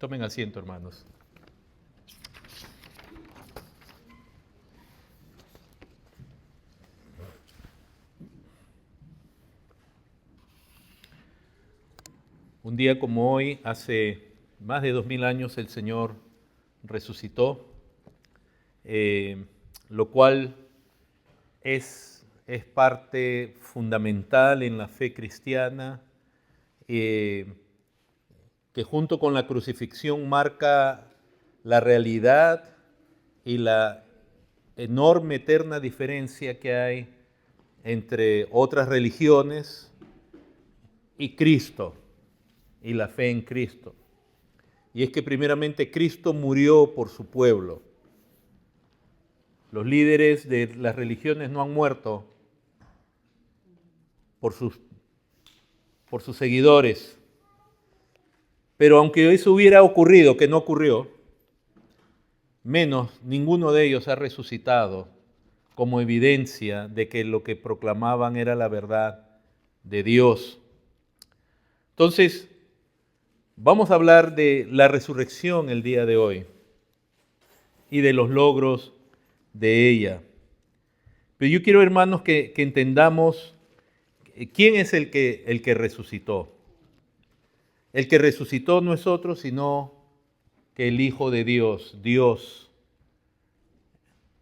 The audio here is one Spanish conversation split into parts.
Tomen asiento, hermanos. Un día como hoy, hace más de 2000 años, el Señor resucitó, lo cual es parte fundamental en la fe cristiana, que junto con la crucifixión marca la realidad y la enorme, eterna diferencia que hay entre otras religiones y Cristo, y la fe en Cristo. Y es que primeramente Cristo murió por su pueblo. Los líderes de las religiones no han muerto por sus seguidores. Pero aunque eso hubiera ocurrido, que no ocurrió, menos ninguno de ellos ha resucitado como evidencia de que lo que proclamaban era la verdad de Dios. Entonces, vamos a hablar de la resurrección el día de hoy y de los logros de ella. Pero yo quiero, hermanos, que entendamos quién es el que resucitó. El que resucitó no es otro sino que el Hijo de Dios, Dios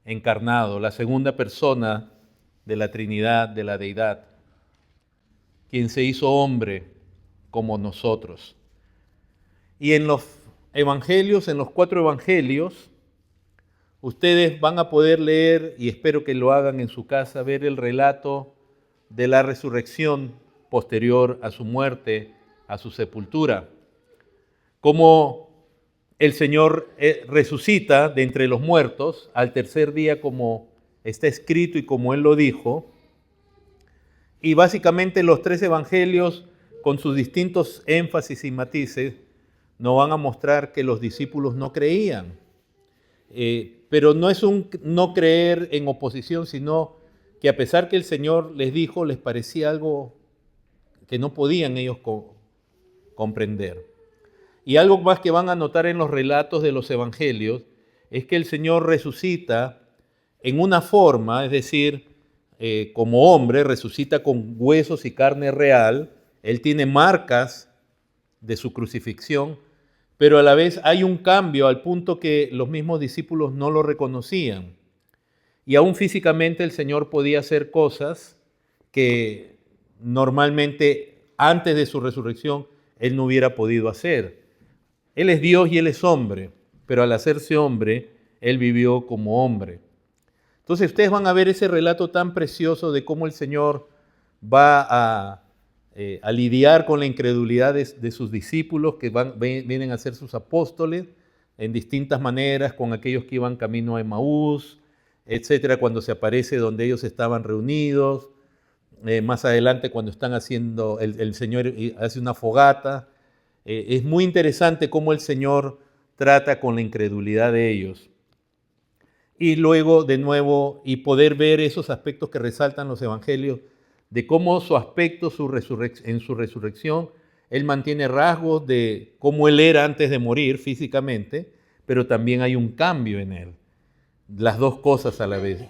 encarnado, la segunda persona de la Trinidad, de la Deidad, quien se hizo hombre como nosotros. Y en los evangelios, en los 4 evangelios, ustedes van a poder leer, y espero que lo hagan en su casa, ver el relato de la resurrección posterior a su muerte, a su sepultura. Cómo el Señor resucita de entre los muertos al tercer día, como está escrito y como Él lo dijo. Y básicamente los 3 evangelios, con sus distintos énfasis y matices, nos van a mostrar que los discípulos no creían. Pero no es un no creer en oposición, sino que a pesar que el Señor les dijo, les parecía algo que no podían ellos comprender. Y algo más que van a notar en los relatos de los evangelios es que el Señor resucita en una forma, es decir, como hombre, resucita con huesos y carne real. Él tiene marcas de su crucifixión, pero a la vez hay un cambio al punto que los mismos discípulos no lo reconocían. Y aún físicamente el Señor podía hacer cosas que normalmente antes de su resurrección Él no hubiera podido hacer. Él es Dios y Él es hombre, pero al hacerse hombre, Él vivió como hombre. Entonces ustedes van a ver ese relato tan precioso de cómo el Señor va a lidiar con la incredulidad de sus discípulos que vienen a ser sus apóstoles en distintas maneras, con aquellos que iban camino a Emaús, etcétera, cuando se aparece donde ellos estaban reunidos. Más adelante cuando están haciendo, el Señor hace una fogata. Es muy interesante cómo el Señor trata con la incredulidad de ellos. Y luego, de nuevo, y poder ver esos aspectos que resaltan los evangelios, de cómo su aspecto en su resurrección, Él mantiene rasgos de cómo Él era antes de morir físicamente, pero también hay un cambio en Él. Las dos cosas a la vez.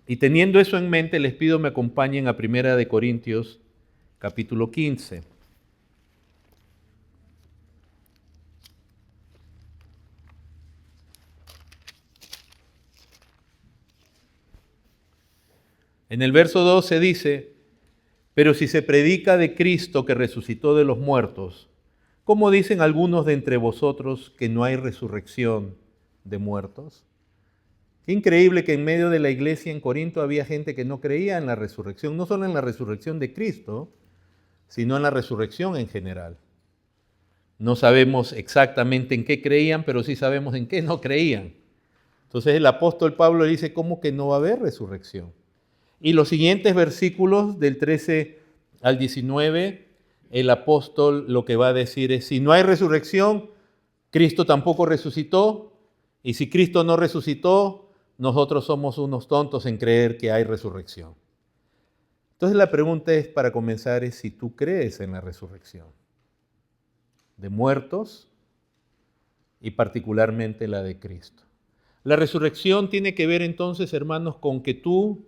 Y teniendo eso en mente, les pido me acompañen a 1 Corintios, capítulo 15. En el verso 12 dice: pero si se predica de Cristo que resucitó de los muertos, ¿cómo dicen algunos de entre vosotros que no hay resurrección de muertos? Qué increíble que en medio de la iglesia en Corinto había gente que no creía en la resurrección, no solo en la resurrección de Cristo, sino en la resurrección en general. No sabemos exactamente en qué creían, pero sí sabemos en qué no creían. Entonces el apóstol Pablo dice, ¿cómo que no va a haber resurrección? Y los siguientes versículos, del 13 al 19, el apóstol lo que va a decir es, si no hay resurrección, Cristo tampoco resucitó, y si Cristo no resucitó, nosotros somos unos tontos en creer que hay resurrección. Entonces la pregunta es, para comenzar, es si tú crees en la resurrección de muertos y particularmente la de Cristo. La resurrección tiene que ver entonces, hermanos, con que tú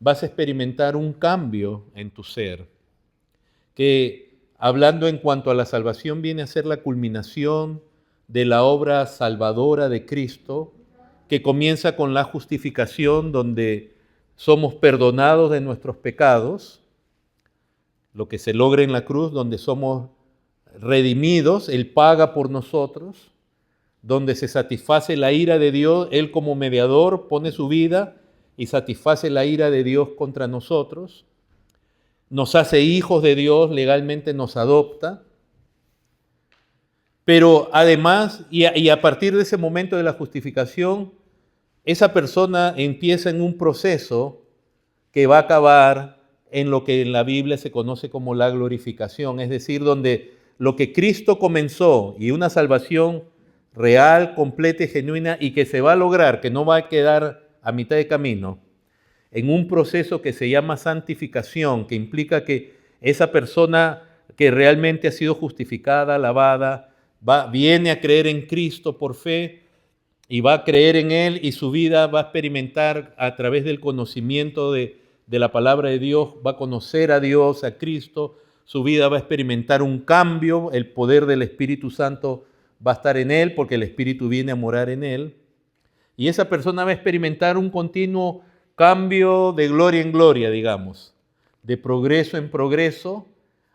vas a experimentar un cambio en tu ser, que hablando en cuanto a la salvación viene a ser la culminación de la obra salvadora de Cristo, que comienza con la justificación, donde somos perdonados de nuestros pecados, lo que se logra en la cruz, donde somos redimidos, Él paga por nosotros, donde se satisface la ira de Dios, Él como mediador pone su vida y satisface la ira de Dios contra nosotros, nos hace hijos de Dios, legalmente nos adopta, pero además, y a partir de ese momento de la justificación, esa persona empieza en un proceso que va a acabar en lo que en la Biblia se conoce como la glorificación, es decir, donde lo que Cristo comenzó y una salvación real, completa y genuina y que se va a lograr, que no va a quedar a mitad de camino, en un proceso que se llama santificación, que implica que esa persona que realmente ha sido justificada, lavada, viene a creer en Cristo por fe y va a creer en Él y su vida va a experimentar a través del conocimiento de la palabra de Dios, va a conocer a Dios, a Cristo, su vida va a experimentar un cambio, el poder del Espíritu Santo va a estar en él porque el Espíritu viene a morar en él. Y esa persona va a experimentar un continuo cambio de gloria en gloria, digamos, de progreso en progreso,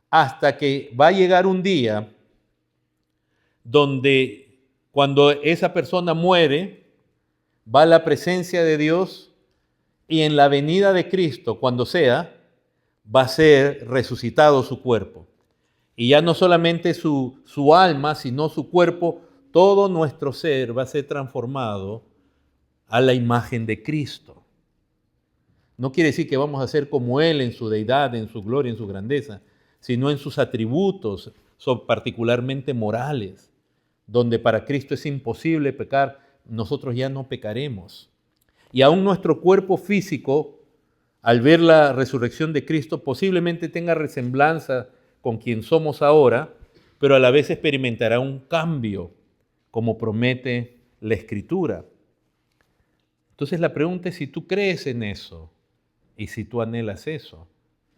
hasta que va a llegar un día donde cuando esa persona muere, va a la presencia de Dios y en la venida de Cristo, cuando sea, va a ser resucitado su cuerpo. Y ya no solamente su alma, sino su cuerpo, todo nuestro ser va a ser transformado a la imagen de Cristo. No quiere decir que vamos a ser como Él en su deidad, en su gloria, en su grandeza, sino en sus atributos, son particularmente morales, donde para Cristo es imposible pecar, nosotros ya no pecaremos. Y aún nuestro cuerpo físico, al ver la resurrección de Cristo, posiblemente tenga resemblanza con quien somos ahora, pero a la vez experimentará un cambio, como promete la Escritura. Entonces la pregunta es si tú crees en eso y si tú anhelas eso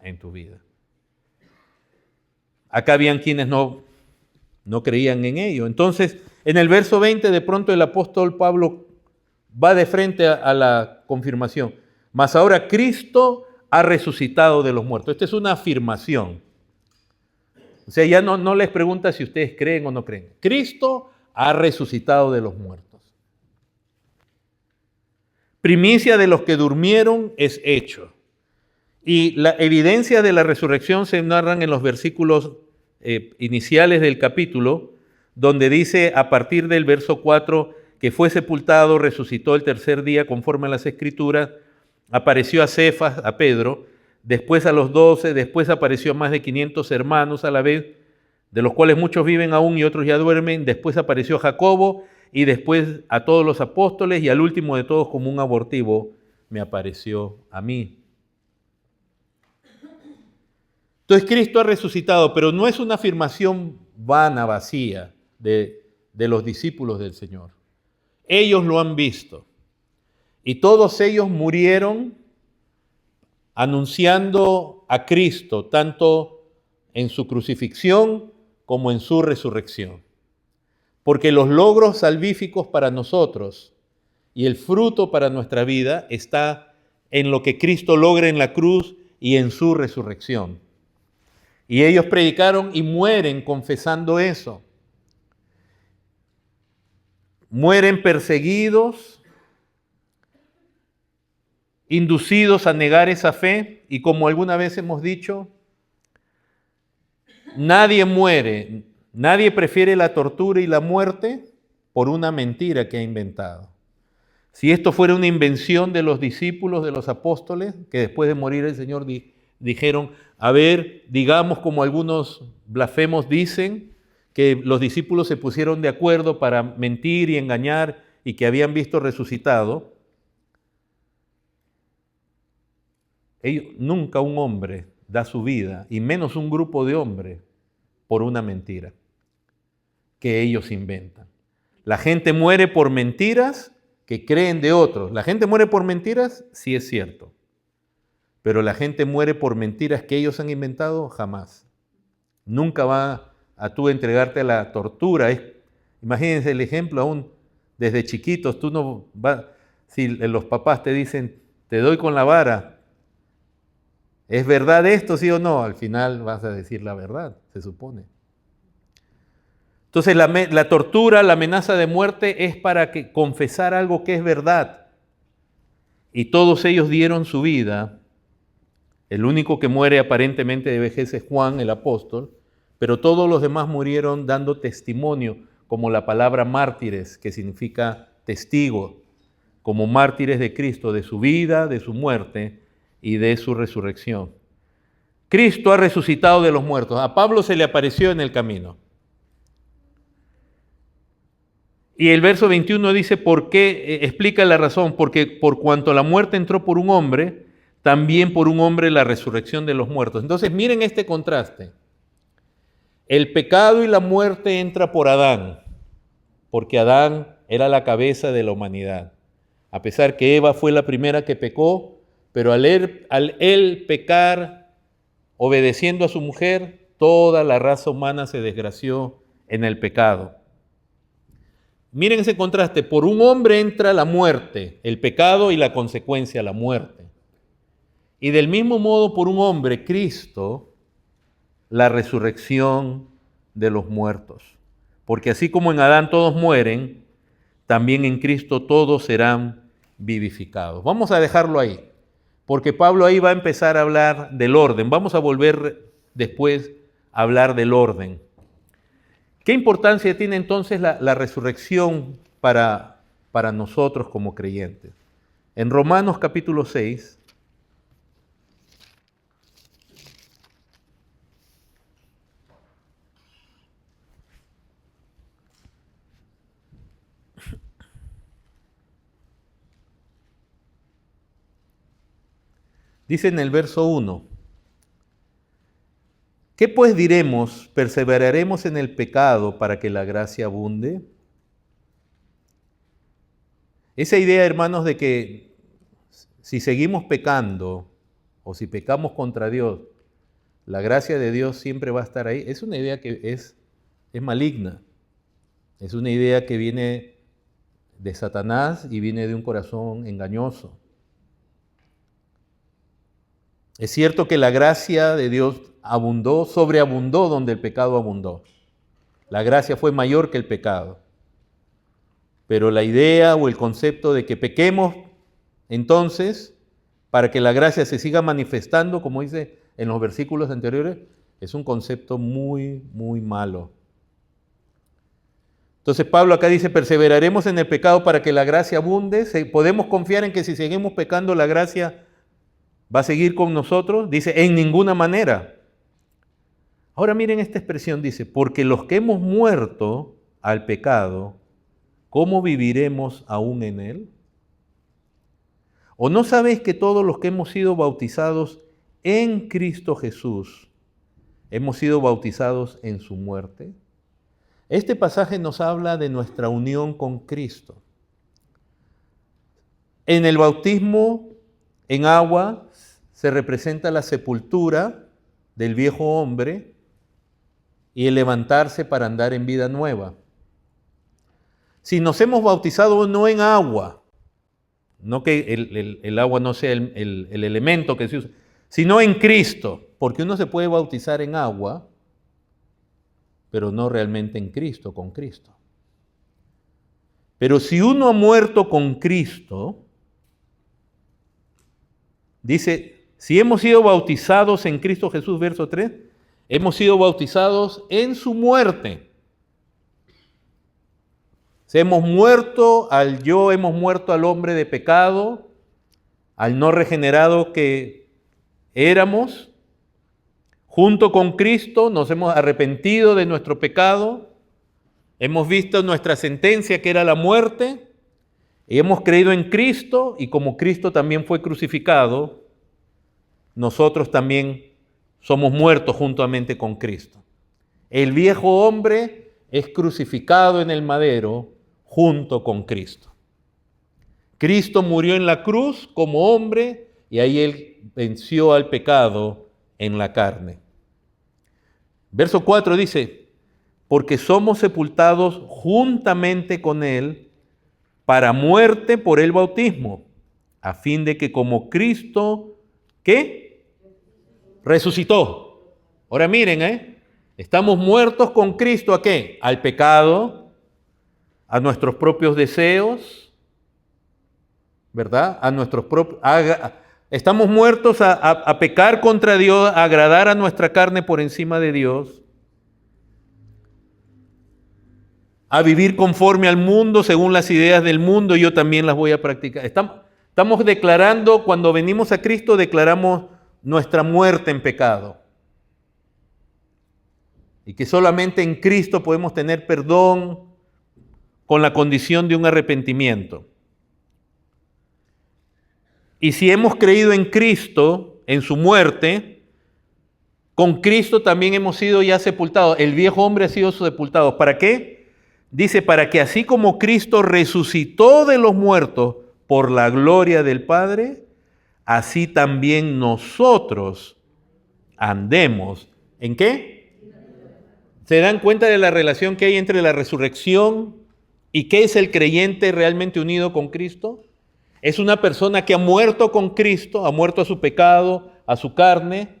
en tu vida. Acá habían quienes no creían en ello. Entonces, en el verso 20, de pronto el apóstol Pablo va de frente a la confirmación. Mas ahora Cristo ha resucitado de los muertos. Esta es una afirmación. O sea, ya no les pregunta si ustedes creen o no creen. Cristo ha resucitado de los muertos. Primicia de los que durmieron es hecho. Y la evidencia de la resurrección se narran en los versículos iniciales del capítulo, donde dice a partir del verso 4 que fue sepultado, resucitó el tercer día conforme a las Escrituras, apareció a Cefas, a Pedro, después a los 12, después apareció a más de 500 hermanos a la vez, de los cuales muchos viven aún y otros ya duermen, después apareció a Jacobo y después a todos los apóstoles y al último de todos como un abortivo me apareció a mí. Entonces Cristo ha resucitado, pero no es una afirmación vana, vacía de los discípulos del Señor. Ellos lo han visto y todos ellos murieron anunciando a Cristo, tanto en su crucifixión como en su resurrección. Porque los logros salvíficos para nosotros y el fruto para nuestra vida está en lo que Cristo logra en la cruz y en su resurrección. Y ellos predicaron y mueren confesando eso. Mueren perseguidos, inducidos a negar esa fe, y como alguna vez hemos dicho, nadie muere, nadie prefiere la tortura y la muerte por una mentira que ha inventado. Si esto fuera una invención de los discípulos, de los apóstoles, que después de morir el Señor dijeron, a ver, digamos como algunos blasfemos dicen, que los discípulos se pusieron de acuerdo para mentir y engañar y que habían visto resucitado. Nunca un hombre da su vida, y menos un grupo de hombres, por una mentira que ellos inventan. La gente muere por mentiras que creen de otros. La gente muere por mentiras, sí es cierto. Pero la gente muere por mentiras que ellos han inventado, jamás. Nunca va a tú entregarte a la tortura. Imagínense el ejemplo aún desde chiquitos. Tú no vas, si los papás te dicen, te doy con la vara, ¿es verdad esto, sí o no? Al final vas a decir la verdad, se supone. Entonces la tortura, la amenaza de muerte es para confesar algo que es verdad. Y todos ellos dieron su vida. El único que muere aparentemente de vejez es Juan, el apóstol, pero todos los demás murieron dando testimonio, como la palabra mártires, que significa testigo, como mártires de Cristo, de su vida, de su muerte y de su resurrección. Cristo ha resucitado de los muertos. A Pablo se le apareció en el camino. Y el verso 21 dice, ¿por qué? Explica la razón, porque por cuanto la muerte entró por un hombre, también por un hombre la resurrección de los muertos. Entonces miren este contraste. El pecado y la muerte entra por Adán, porque Adán era la cabeza de la humanidad. A pesar que Eva fue la primera que pecó, pero al él pecar, obedeciendo a su mujer, toda la raza humana se desgració en el pecado. Miren ese contraste, por un hombre entra la muerte, el pecado y la consecuencia, la muerte. Y del mismo modo, por un hombre, Cristo, la resurrección de los muertos. Porque así como en Adán todos mueren, también en Cristo todos serán vivificados. Vamos a dejarlo ahí, porque Pablo ahí va a empezar a hablar del orden. Vamos a volver después a hablar del orden. ¿Qué importancia tiene entonces la resurrección para nosotros como creyentes? En Romanos capítulo 6, dice en el verso 1, ¿qué pues diremos? ¿Perseveraremos en el pecado para que la gracia abunde? Esa idea, hermanos, de que si seguimos pecando o si pecamos contra Dios, la gracia de Dios siempre va a estar ahí, es una idea que es maligna. Es una idea que viene de Satanás y viene de un corazón engañoso. Es cierto que la gracia de Dios abundó, sobreabundó donde el pecado abundó. La gracia fue mayor que el pecado. Pero la idea o el concepto de que pequemos entonces para que la gracia se siga manifestando, como dice en los versículos anteriores, es un concepto muy, muy malo. Entonces Pablo acá dice, perseveraremos en el pecado para que la gracia abunde. ¿Podemos confiar en que si seguimos pecando la gracia va a seguir con nosotros? Dice, en ninguna manera. Ahora miren esta expresión, dice, porque los que hemos muerto al pecado, ¿cómo viviremos aún en él? ¿O no sabéis que todos los que hemos sido bautizados en Cristo Jesús, hemos sido bautizados en su muerte? Este pasaje nos habla de nuestra unión con Cristo. En el bautismo en agua se representa la sepultura del viejo hombre y el levantarse para andar en vida nueva. Si nos hemos bautizado no en agua, no que el agua no sea el elemento que se usa, sino en Cristo, porque uno se puede bautizar en agua, pero no realmente en Cristo, con Cristo. Pero si uno ha muerto con Cristo, dice, si hemos sido bautizados en Cristo Jesús, verso 3, hemos sido bautizados en su muerte. Si hemos muerto al yo, hemos muerto al hombre de pecado, al no regenerado que éramos. Junto con Cristo nos hemos arrepentido de nuestro pecado, hemos visto nuestra sentencia que era la muerte, y hemos creído en Cristo, y como Cristo también fue crucificado, nosotros también somos muertos juntamente con Cristo. El viejo hombre es crucificado en el madero junto con Cristo. Cristo murió en la cruz como hombre y ahí Él venció al pecado en la carne. Verso 4 dice, porque somos sepultados juntamente con Él para muerte por el bautismo, a fin de que como Cristo, ¿qué? Resucitó. Ahora miren, estamos muertos con Cristo, ¿a qué? Al pecado, a nuestros propios deseos, ¿verdad? Estamos muertos a pecar contra Dios, a agradar a nuestra carne por encima de Dios, a vivir conforme al mundo, según las ideas del mundo, yo también las voy a practicar. Estamos declarando, cuando venimos a Cristo, declaramos nuestra muerte en pecado. Y que solamente en Cristo podemos tener perdón con la condición de un arrepentimiento. Y si hemos creído en Cristo, en su muerte, con Cristo también hemos sido ya sepultados. El viejo hombre ha sido sepultado. ¿Para qué? Dice, para que así como Cristo resucitó de los muertos por la gloria del Padre, así también nosotros andemos. ¿En qué? ¿Se dan cuenta de la relación que hay entre la resurrección y qué es el creyente realmente unido con Cristo? Es una persona que ha muerto con Cristo, ha muerto a su pecado, a su carne,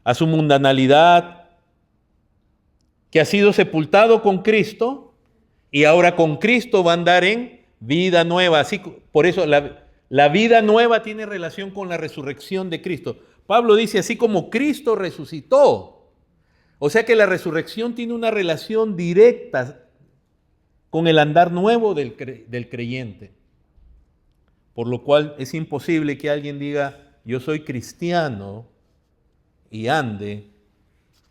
a su mundanalidad, que ha sido sepultado con Cristo y ahora con Cristo va a andar en vida nueva. Así, por eso la vida nueva tiene relación con la resurrección de Cristo. Pablo dice, así como Cristo resucitó. O sea que la resurrección tiene una relación directa con el andar nuevo del creyente. Por lo cual es imposible que alguien diga, yo soy cristiano y ande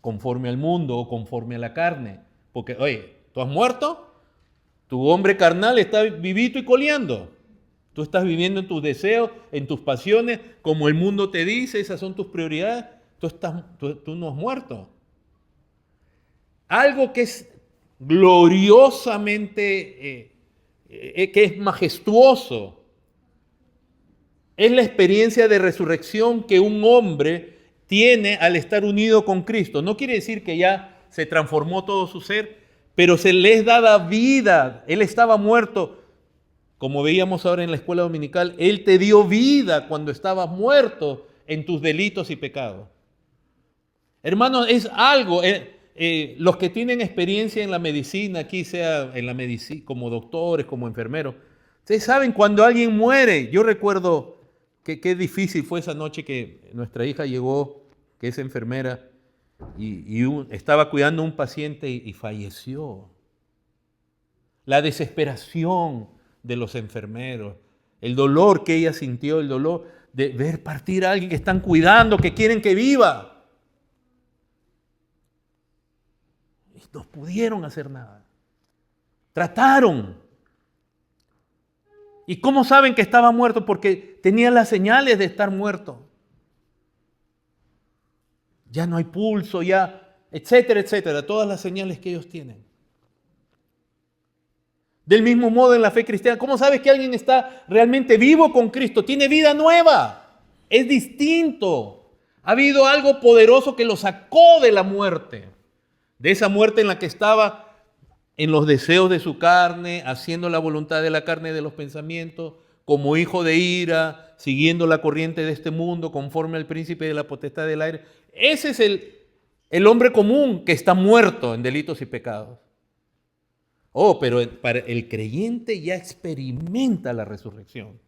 conforme al mundo o conforme a la carne. Porque, oye, ¿tú has muerto? Tu hombre carnal está vivito y coleando. Tú estás viviendo en tus deseos, en tus pasiones, como el mundo te dice, esas son tus prioridades. Tú no has muerto. Algo que es gloriosamente, que es majestuoso, es la experiencia de resurrección que un hombre tiene al estar unido con Cristo. No quiere decir que ya se transformó todo su ser, pero se le es dada vida. Él estaba muerto, como veíamos ahora en la escuela dominical. Él te dio vida cuando estabas muerto en tus delitos y pecados. Hermanos, es algo. Los que tienen experiencia en la medicina, aquí sea en la medicina, como doctores, como enfermeros, ustedes saben cuando alguien muere. Yo recuerdo que qué difícil fue esa noche que nuestra hija llegó, que es enfermera, y estaba cuidando a un paciente y falleció. La desesperación de los enfermeros, el dolor que ella sintió, el dolor de ver partir a alguien que están cuidando, que quieren que viva. Y no pudieron hacer nada. Trataron. ¿Y cómo saben que estaba muerto? Porque tenía las señales de estar muerto. Ya no hay pulso, ya, etcétera, etcétera, todas las señales que ellos tienen. Del mismo modo en la fe cristiana, ¿cómo sabes que alguien está realmente vivo con Cristo? Tiene vida nueva, es distinto. Ha habido algo poderoso que lo sacó de la muerte, de esa muerte en la que estaba en los deseos de su carne, haciendo la voluntad de la carne y de los pensamientos, como hijo de ira, siguiendo la corriente de este mundo, conforme al príncipe de la potestad del aire. Ese es el hombre común que está muerto en delitos y pecados. Oh, pero para el creyente ya experimenta la resurrección.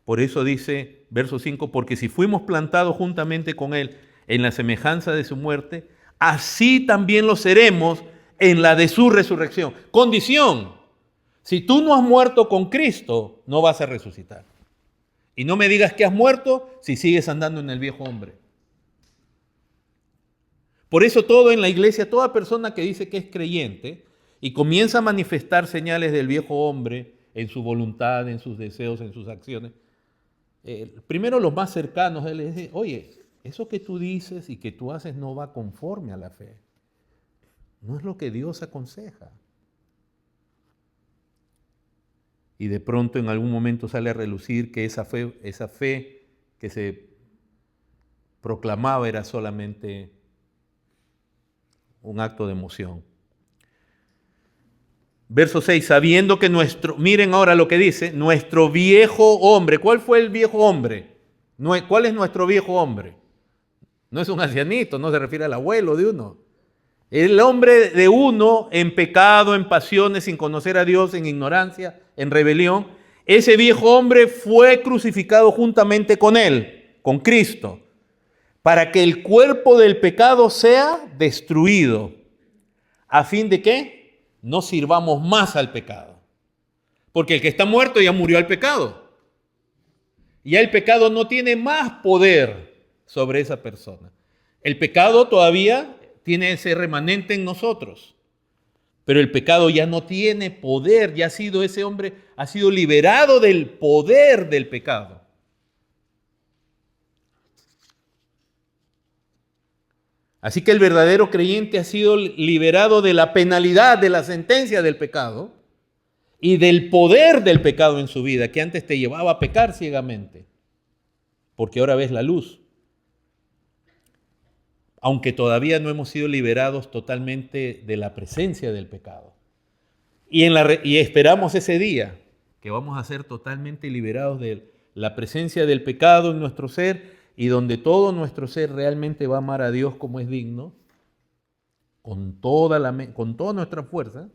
Por eso dice, verso 5, porque si fuimos plantados juntamente con Él en la semejanza de su muerte, así también lo seremos en la de su resurrección. Condición, si tú no has muerto con Cristo, no vas a resucitar. Y no me digas que has muerto si sigues andando en el viejo hombre. Por eso todo en la iglesia, toda persona que dice que es creyente y comienza a manifestar señales del viejo hombre en su voluntad, en sus deseos, en sus acciones, primero los más cercanos, él les dice, oye, eso que tú dices y que tú haces no va conforme a la fe. No es lo que Dios aconseja. Y de pronto en algún momento sale a relucir que esa fe que se proclamaba era solamente un acto de emoción. Verso 6, sabiendo que miren ahora lo que dice, nuestro viejo hombre. ¿Cuál fue el viejo hombre? ¿Cuál es nuestro viejo hombre? No es un ancianito, no se refiere al abuelo de uno. El hombre de uno en pecado, en pasiones, sin conocer a Dios, en ignorancia, en rebelión. Ese viejo hombre fue crucificado juntamente con él, con Cristo, para que el cuerpo del pecado sea destruido. ¿A fin de qué? No sirvamos más al pecado. Porque el que está muerto ya murió al pecado. Ya el pecado no tiene más poder sobre esa persona. El pecado todavía tiene ese remanente en nosotros. Pero el pecado ya no tiene poder, ya ese hombre ha sido liberado del poder del pecado. Así que el verdadero creyente ha sido liberado de la penalidad, de la sentencia del pecado y del poder del pecado en su vida, que antes te llevaba a pecar ciegamente, porque ahora ves la luz. Aunque todavía no hemos sido liberados totalmente de la presencia del pecado. Y esperamos ese día que vamos a ser totalmente liberados de la presencia del pecado en nuestro ser y donde todo nuestro ser realmente va a amar a Dios como es digno, con toda nuestra fuerza,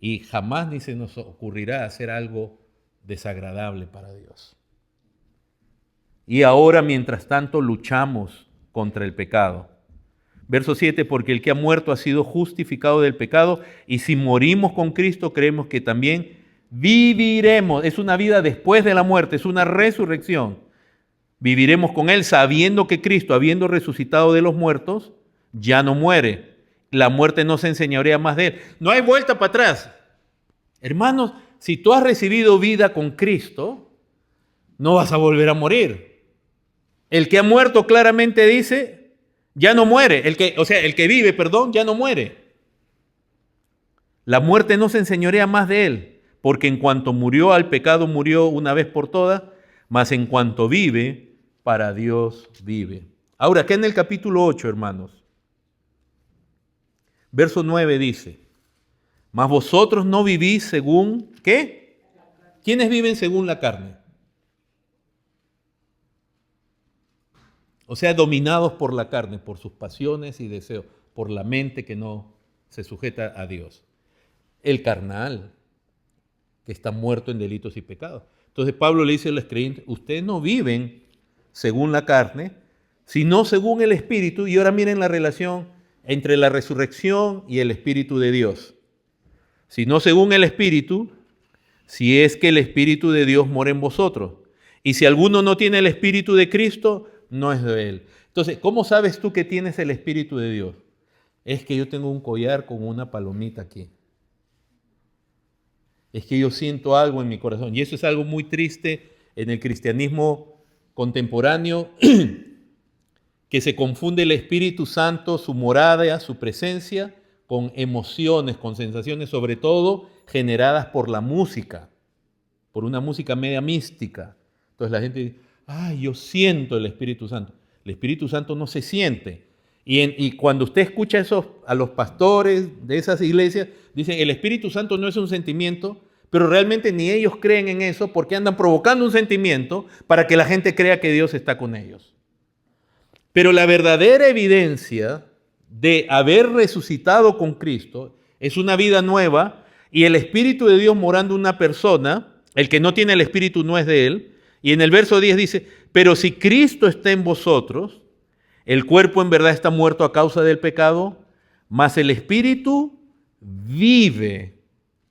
y jamás ni se nos ocurrirá hacer algo desagradable para Dios. Y ahora, mientras tanto, luchamos contra el pecado. Verso 7, porque el que ha muerto ha sido justificado del pecado, y si morimos con Cristo, creemos que también viviremos. Es una vida después de la muerte, es una resurrección. Viviremos con Él sabiendo que Cristo, habiendo resucitado de los muertos, ya no muere. La muerte no se enseñorea más de Él. No hay vuelta para atrás. Hermanos, si tú has recibido vida con Cristo, no vas a volver a morir. El que ha muerto claramente dice, ya no muere. El que vive, ya no muere. La muerte no se enseñorea más de él, porque en cuanto murió al pecado, murió una vez por todas, mas en cuanto vive, para Dios vive. Ahora, acá en el capítulo 8, hermanos, verso 9 dice, mas vosotros no vivís según, ¿qué? ¿Quiénes viven según la carne? O sea, dominados por la carne, por sus pasiones y deseos, por la mente que no se sujeta a Dios. El carnal, que está muerto en delitos y pecados. Entonces Pablo le dice a los creyentes, ustedes no viven según la carne, sino según el Espíritu. Y ahora miren la relación entre la resurrección y el Espíritu de Dios. Sino según el Espíritu, si es que el Espíritu de Dios mora en vosotros. Y si alguno no tiene el Espíritu de Cristo, no es de Él. Entonces, ¿cómo sabes tú que tienes el Espíritu de Dios? Es que yo tengo un collar con una palomita aquí. Es que yo siento algo en mi corazón. Y eso es algo muy triste en el cristianismo contemporáneo, que se confunde el Espíritu Santo, su morada, su presencia, con emociones, con sensaciones, sobre todo generadas por la música, por una música media mística. Entonces la gente dice, ay, yo siento el Espíritu Santo. El Espíritu Santo no se siente. Y cuando usted escucha a los pastores de esas iglesias, dicen, el Espíritu Santo no es un sentimiento, pero realmente ni ellos creen en eso porque andan provocando un sentimiento para que la gente crea que Dios está con ellos. Pero la verdadera evidencia de haber resucitado con Cristo es una vida nueva y el Espíritu de Dios morando en una persona. El que no tiene el Espíritu no es de Él. Y en el verso 10 dice, pero si Cristo está en vosotros, el cuerpo en verdad está muerto a causa del pecado, mas el Espíritu vive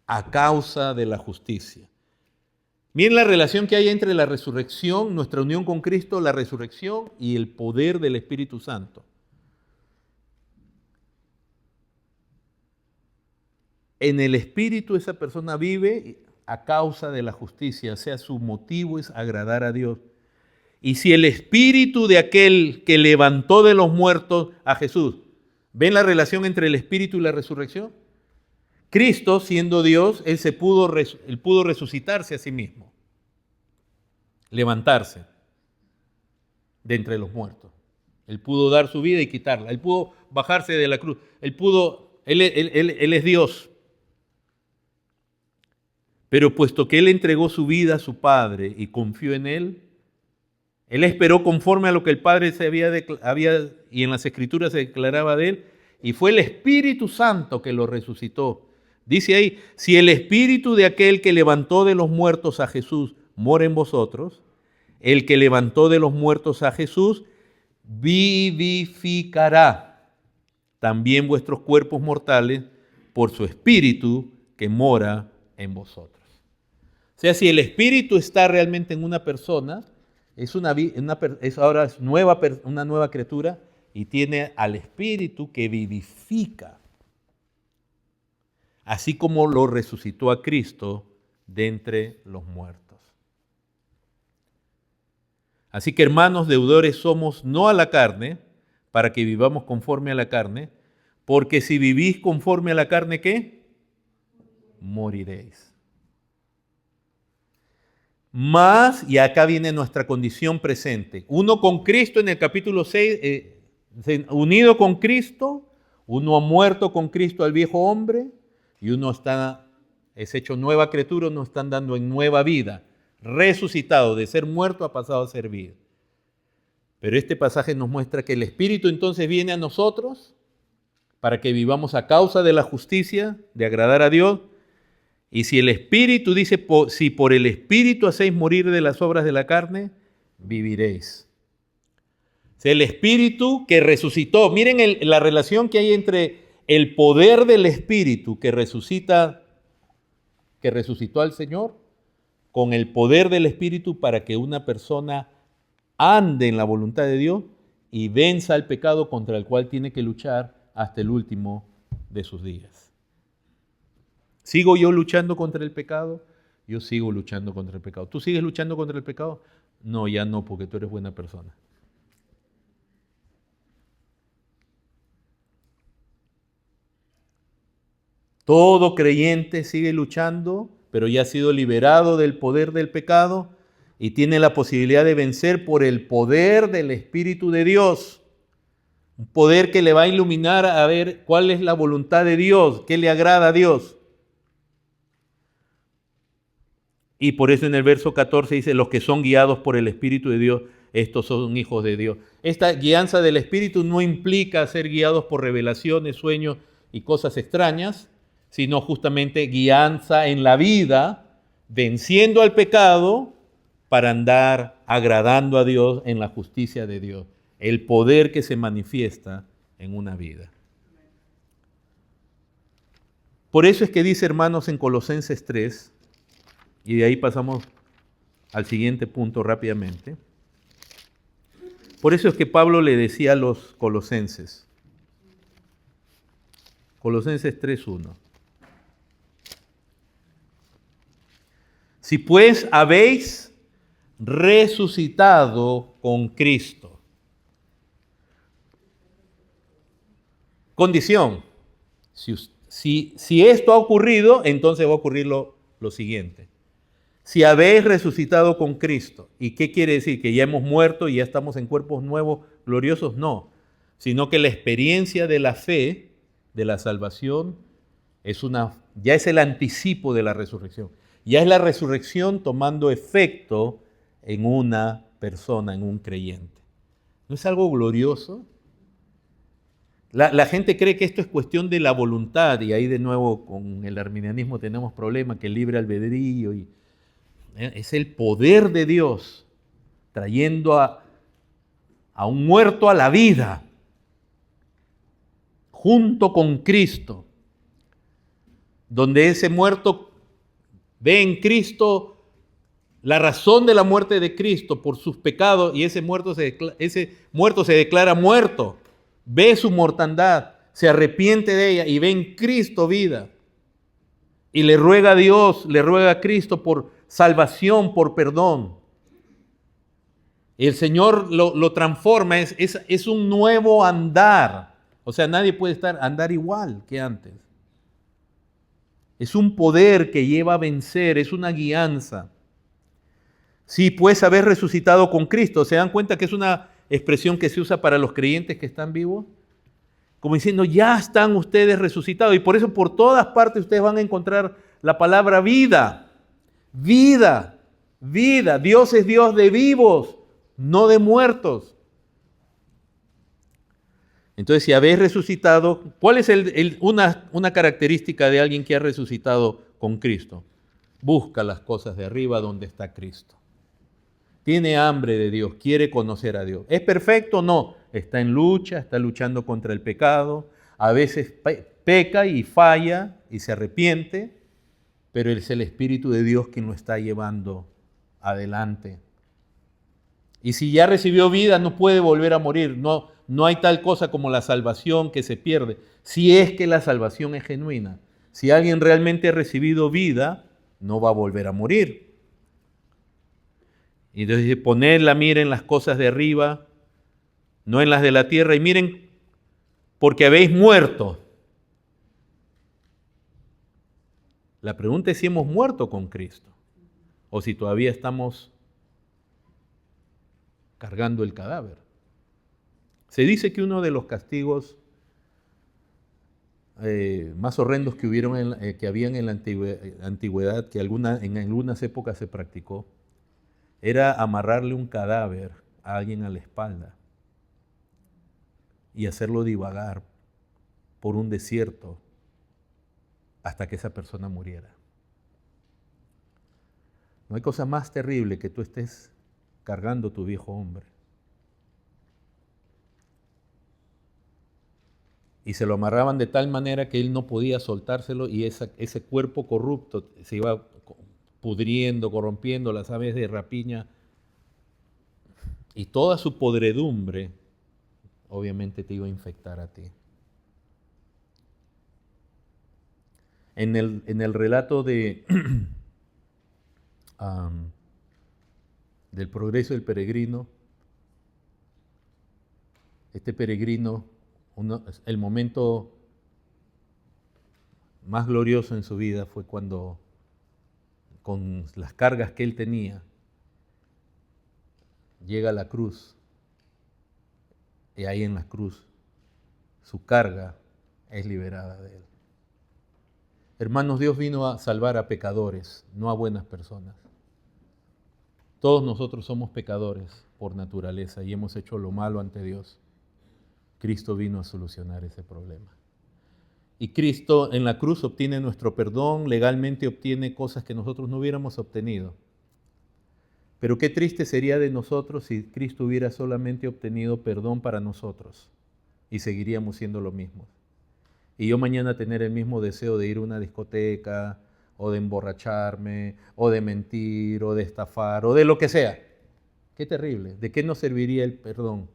a causa de la justicia. Miren la relación que hay entre la resurrección, nuestra unión con Cristo, la resurrección y el poder del Espíritu Santo. En el Espíritu esa persona vive a causa de la justicia, o sea, su motivo es agradar a Dios. Y si el Espíritu de aquel que levantó de los muertos a Jesús ¿Ven la relación entre el Espíritu y la resurrección? Cristo, siendo Dios, Él pudo resucitarse a sí mismo, levantarse de entre los muertos. Él pudo dar su vida y quitarla. Él pudo bajarse de la cruz. Él es Dios. Pero puesto que Él entregó su vida a su Padre y confió en Él, Él esperó conforme a lo que el Padre había y en las Escrituras se declaraba de Él, y fue el Espíritu Santo que lo resucitó. Dice ahí, si el Espíritu de aquel que levantó de los muertos a Jesús mora en vosotros, el que levantó de los muertos a Jesús vivificará también vuestros cuerpos mortales por su Espíritu que mora en vosotros. O sea, si el Espíritu está realmente en una persona, ahora es una nueva criatura y tiene al Espíritu que vivifica, así como lo resucitó a Cristo de entre los muertos. Así que, hermanos, deudores somos no a la carne, para que vivamos conforme a la carne, porque si vivís conforme a la carne, ¿qué? Moriréis. Más, y acá viene nuestra condición presente, uno con Cristo en el capítulo 6, unido con Cristo, uno ha muerto con Cristo al viejo hombre, y uno es hecho nueva criatura, uno está andando en nueva vida, resucitado, de ser muerto ha pasado a ser vida. Pero este pasaje nos muestra que el Espíritu entonces viene a nosotros para que vivamos a causa de la justicia, de agradar a Dios. Y si el Espíritu dice, si por el Espíritu hacéis morir de las obras de la carne, viviréis. O sea, el Espíritu que resucitó. Miren la relación que hay entre el poder del Espíritu que resucitó al Señor, con el poder del Espíritu para que una persona ande en la voluntad de Dios y venza el pecado contra el cual tiene que luchar hasta el último de sus días. ¿Sigo yo luchando contra el pecado? Yo sigo luchando contra el pecado. ¿Tú sigues luchando contra el pecado? No, ya no, porque tú eres buena persona. Todo creyente sigue luchando, pero ya ha sido liberado del poder del pecado y tiene la posibilidad de vencer por el poder del Espíritu de Dios. Un poder que le va a iluminar a ver cuál es la voluntad de Dios, qué le agrada a Dios. Y por eso en el verso 14 dice, los que son guiados por el Espíritu de Dios, estos son hijos de Dios. Esta guianza del Espíritu no implica ser guiados por revelaciones, sueños y cosas extrañas, sino justamente guianza en la vida, venciendo al pecado para andar agradando a Dios en la justicia de Dios. El poder que se manifiesta en una vida. Por eso es que dice, hermanos, en Colosenses 3, y de ahí pasamos al siguiente punto rápidamente. Por eso es que Pablo le decía a los colosenses, Colosenses 3:1. Si pues habéis resucitado con Cristo. Condición, si esto ha ocurrido, entonces va a ocurrir lo siguiente. Si habéis resucitado con Cristo, ¿y qué quiere decir? ¿Que ya hemos muerto y ya estamos en cuerpos nuevos, gloriosos? No, sino que la experiencia de la fe, de la salvación, ya es el anticipo de la resurrección. Ya es la resurrección tomando efecto en una persona, en un creyente. ¿No es algo glorioso? La gente cree que esto es cuestión de la voluntad, y ahí de nuevo con el arminianismo tenemos problemas, que el libre albedrío, es el poder de Dios trayendo a un muerto a la vida, junto con Cristo, donde ese muerto ve en Cristo la razón de la muerte de Cristo por sus pecados, y ese muerto se declara muerto, ve su mortandad, se arrepiente de ella y ve en Cristo vida. Y le ruega a Dios, le ruega a Cristo por salvación, por perdón. El Señor lo transforma, es un nuevo andar O sea, nadie puede andar igual que antes. Es un poder que lleva a vencer, es una guianza. Sí, pues haber resucitado con Cristo. ¿Se dan cuenta que es una expresión que se usa para los creyentes que están vivos? Como diciendo, ya están ustedes resucitados. Y por eso por todas partes ustedes van a encontrar la palabra vida. Vida, vida. Dios es Dios de vivos, no de muertos. Entonces, si habéis resucitado, ¿cuál es una característica de alguien que ha resucitado con Cristo? Busca las cosas de arriba donde está Cristo. Tiene hambre de Dios, quiere conocer a Dios. ¿Es perfecto? No. Está en lucha, está luchando contra el pecado. A veces peca y falla y se arrepiente, pero es el Espíritu de Dios quien lo está llevando adelante. Y si ya recibió vida, no puede volver a morir. No hay tal cosa como la salvación que se pierde. Si es que la salvación es genuina. Si alguien realmente ha recibido vida, no va a volver a morir. Y entonces poned la mira en las cosas de arriba, no en las de la tierra. Y miren, porque habéis muerto. La pregunta es si hemos muerto con Cristo o si todavía estamos cargando el cadáver. Se dice que uno de los castigos más horrendos que habían en la antigüedad, que en algunas épocas se practicó, era amarrarle un cadáver a alguien a la espalda y hacerlo divagar por un desierto hasta que esa persona muriera. No hay cosa más terrible que tú estés cargando tu viejo hombre. Y se lo amarraban de tal manera que él no podía soltárselo y ese cuerpo corrupto se iba pudriendo, corrompiendo, las aves de rapiña y toda su podredumbre obviamente te iba a infectar a ti. En el relato del progreso del peregrino, este peregrino, el momento más glorioso en su vida fue cuando, con las cargas que él tenía, llega a la cruz y ahí en la cruz su carga es liberada de él. Hermanos, Dios vino a salvar a pecadores, no a buenas personas. Todos nosotros somos pecadores por naturaleza y hemos hecho lo malo ante Dios. Cristo vino a solucionar ese problema. Y Cristo en la cruz obtiene nuestro perdón, legalmente obtiene cosas que nosotros no hubiéramos obtenido. Pero qué triste sería de nosotros si Cristo hubiera solamente obtenido perdón para nosotros y seguiríamos siendo lo mismo. Y yo mañana tener el mismo deseo de ir a una discoteca, o de emborracharme, o de mentir, o de estafar, o de lo que sea. Qué terrible. ¿De qué nos serviría el perdón?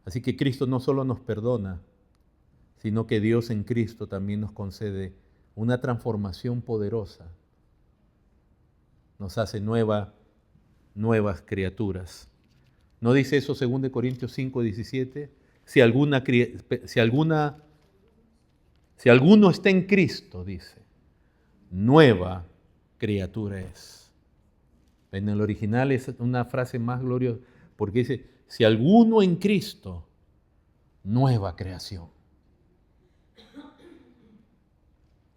Así que Cristo no solo nos perdona, sino que Dios en Cristo también nos concede una transformación poderosa. Nos hace nuevas criaturas. ¿No dice eso 2 Corintios 5, 17? Si alguno está en Cristo, dice, nueva criatura es. En el original es una frase más gloriosa, porque dice, si alguno en Cristo, nueva creación.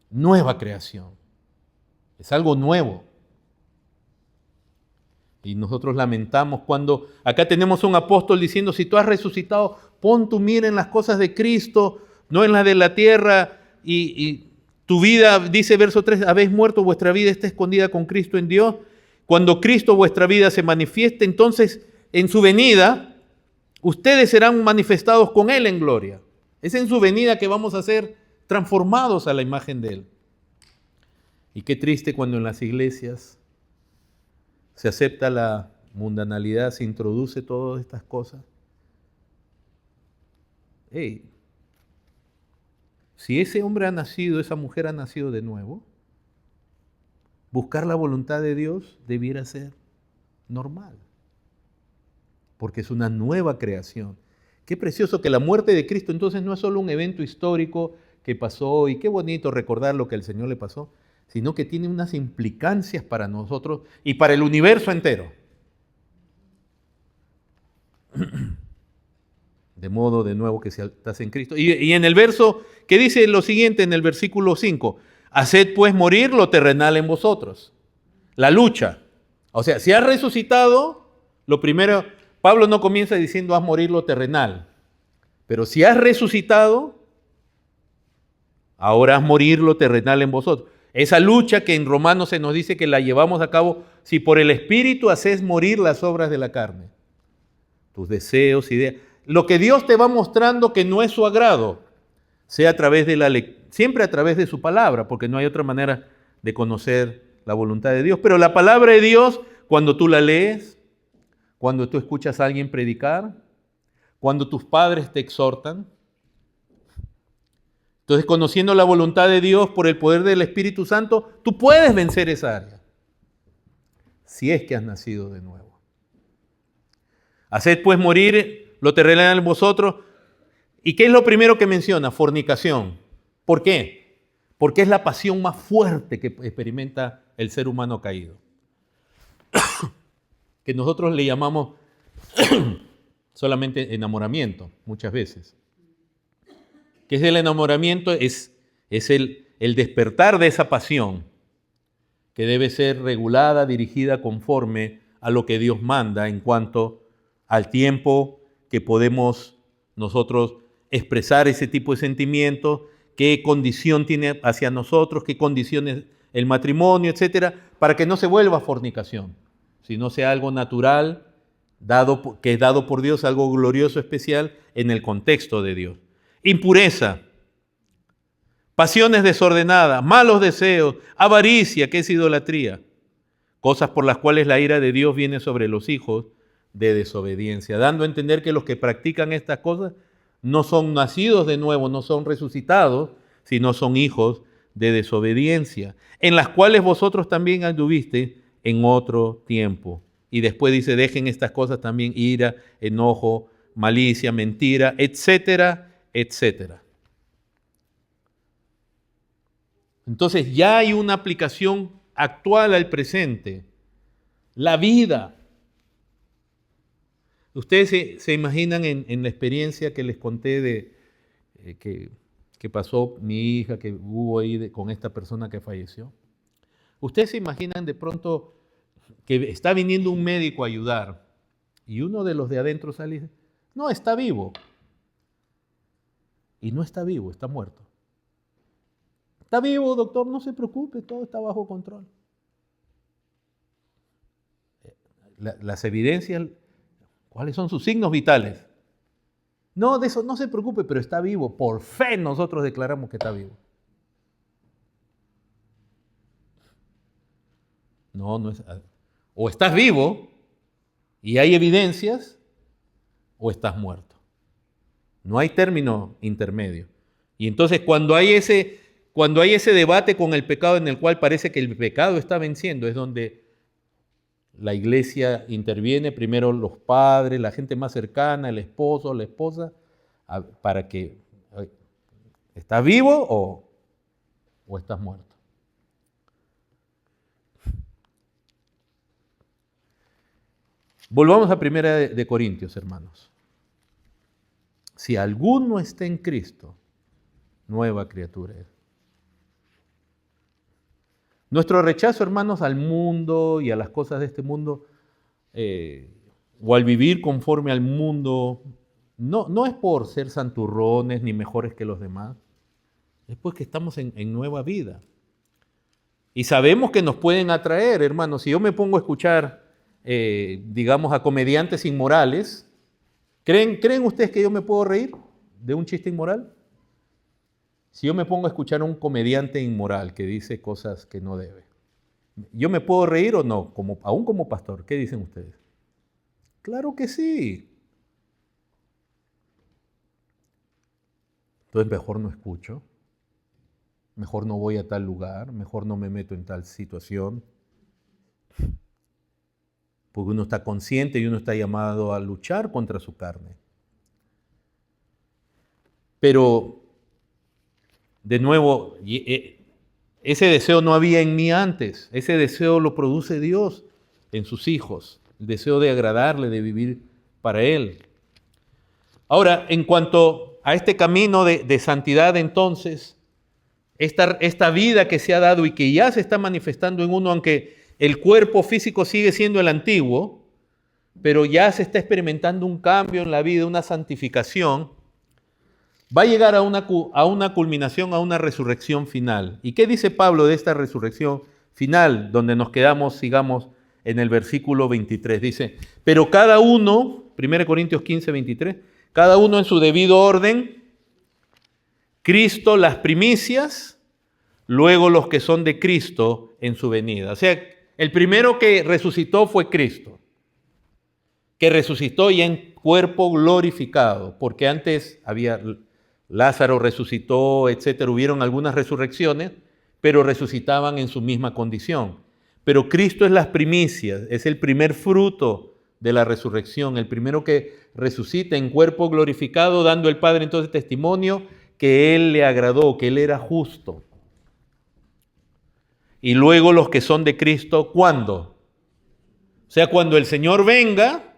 Nueva creación. Es algo nuevo. Y nosotros lamentamos cuando acá tenemos un apóstol diciendo, si tú has resucitado, pon tu mira en las cosas de Cristo, no en las de la tierra, y tu vida, dice verso 3, habéis muerto, vuestra vida está escondida con Cristo en Dios. Cuando Cristo vuestra vida se manifieste, entonces en su venida, ustedes serán manifestados con Él en gloria. Es en su venida que vamos a ser transformados a la imagen de Él. Y qué triste cuando en las iglesias se acepta la mundanalidad, se introduce todas estas cosas. Hey, si ese hombre ha nacido, esa mujer ha nacido de nuevo, buscar la voluntad de Dios debiera ser normal, porque es una nueva creación. Qué precioso que la muerte de Cristo entonces no es solo un evento histórico que pasó y qué bonito recordar lo que al Señor le pasó, sino que tiene unas implicancias para nosotros y para el universo entero. De modo, de nuevo, que si estás en Cristo. Y en el verso, que dice lo siguiente en el versículo 5, haced pues morir lo terrenal en vosotros. La lucha. O sea, si has resucitado, lo primero, Pablo no comienza diciendo haz morir lo terrenal, pero si has resucitado, ahora haz morir lo terrenal en vosotros. Esa lucha que en Romanos se nos dice que la llevamos a cabo si por el Espíritu haces morir las obras de la carne, tus deseos, ideas. Lo que Dios te va mostrando que no es su agrado, sea a través de siempre a través de su palabra, porque no hay otra manera de conocer la voluntad de Dios. Pero la palabra de Dios, cuando tú la lees, cuando tú escuchas a alguien predicar, cuando tus padres te exhortan, entonces conociendo la voluntad de Dios por el poder del Espíritu Santo, tú puedes vencer esa área, si es que has nacido de nuevo. Haced pues morir lo terrenal en vosotros. ¿Y qué es lo primero que menciona? Fornicación. ¿Por qué? Porque es la pasión más fuerte que experimenta el ser humano caído. Que nosotros le llamamos solamente enamoramiento, muchas veces. ¿Qué es el enamoramiento? Es el despertar de esa pasión que debe ser regulada, dirigida conforme a lo que Dios manda en cuanto al tiempo que podemos nosotros expresar ese tipo de sentimientos, qué condición tiene hacia nosotros, qué condiciones el matrimonio, etcétera, para que no se vuelva fornicación, sino sea algo natural, que es dado por Dios, algo glorioso, especial en el contexto de Dios. Impureza, pasiones desordenadas, malos deseos, avaricia, que es idolatría, cosas por las cuales la ira de Dios viene sobre los hijos de desobediencia, dando a entender que los que practican estas cosas no son nacidos de nuevo, no son resucitados, sino son hijos de desobediencia, en las cuales vosotros también anduviste en otro tiempo. Y después dice, dejen estas cosas también, ira, enojo, malicia, mentira, etcétera, etcétera. Entonces ya hay una aplicación actual al presente. La vida. Ustedes se imaginan en la experiencia que les conté de que pasó mi hija, que hubo ahí con esta persona que falleció. Ustedes se imaginan de pronto que está viniendo un médico a ayudar y uno de los de adentro sale y dice, no, está vivo. Y no está vivo, está muerto. Está vivo, doctor, no se preocupe, todo está bajo control. Las evidencias, ¿cuáles son sus signos vitales? No, de eso no se preocupe, pero está vivo. Por fe nosotros declaramos que está vivo. No es. O estás vivo y hay evidencias, o estás muerto. No hay término intermedio. Y entonces cuando hay ese debate con el pecado en el cual parece que el pecado está venciendo, es donde la iglesia interviene, primero los padres, la gente más cercana, el esposo, la esposa, para que ¿estás vivo o estás muerto? Volvamos a 1 de Corintios, hermanos. Si alguno está en Cristo, nueva criatura es. Nuestro rechazo, hermanos, al mundo y a las cosas de este mundo, o al vivir conforme al mundo, no es por ser santurrones ni mejores que los demás, es porque estamos en nueva vida. Y sabemos que nos pueden atraer, hermanos. Si yo me pongo a escuchar, digamos, a comediantes inmorales, ¿creen ustedes que yo me puedo reír de un chiste inmoral? Si yo me pongo a escuchar a un comediante inmoral que dice cosas que no debe, ¿yo me puedo reír o no? Aún como pastor, ¿qué dicen ustedes? Claro que sí. Entonces mejor no escucho, mejor no voy a tal lugar, mejor no me meto en tal situación. Porque uno está consciente y uno está llamado a luchar contra su carne. Pero, de nuevo, ese deseo no había en mí antes. Ese deseo lo produce Dios en sus hijos. El deseo de agradarle, de vivir para Él. Ahora, en cuanto a este camino de santidad, entonces, esta vida que se ha dado y que ya se está manifestando en uno, aunque el cuerpo físico sigue siendo el antiguo, pero ya se está experimentando un cambio en la vida, una santificación, va a llegar a una culminación, a una resurrección final. ¿Y qué dice Pablo de esta resurrección final? Donde nos quedamos, sigamos en el versículo 23. Dice, pero cada uno, 1 Corintios 15, 23, cada uno en su debido orden, Cristo las primicias, luego los que son de Cristo en su venida. O sea, el primero que resucitó fue Cristo, que resucitó ya en cuerpo glorificado, porque antes había Lázaro resucitó, etcétera, hubieron algunas resurrecciones, pero resucitaban en su misma condición. Pero Cristo es las primicias, es el primer fruto de la resurrección, el primero que resucita en cuerpo glorificado, dando el Padre entonces testimonio que Él le agradó, que Él era justo. Y luego los que son de Cristo, ¿cuándo? O sea, cuando el Señor venga,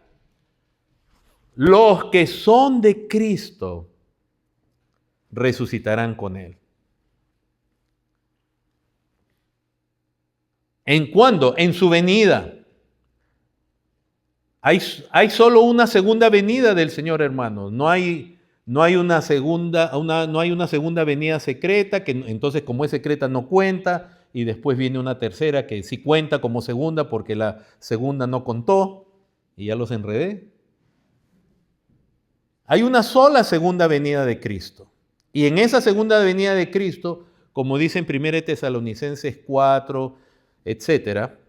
los que son de Cristo resucitarán con Él. ¿En cuándo? En su venida. Hay solo una segunda venida del Señor, hermanos. No hay una segunda venida secreta, que entonces como es secreta no cuenta, y después viene una tercera que sí cuenta como segunda porque la segunda no contó, y ya los enredé. Hay una sola segunda venida de Cristo. Y en esa segunda venida de Cristo, como dice en 1 Tesalonicenses 4, etcétera,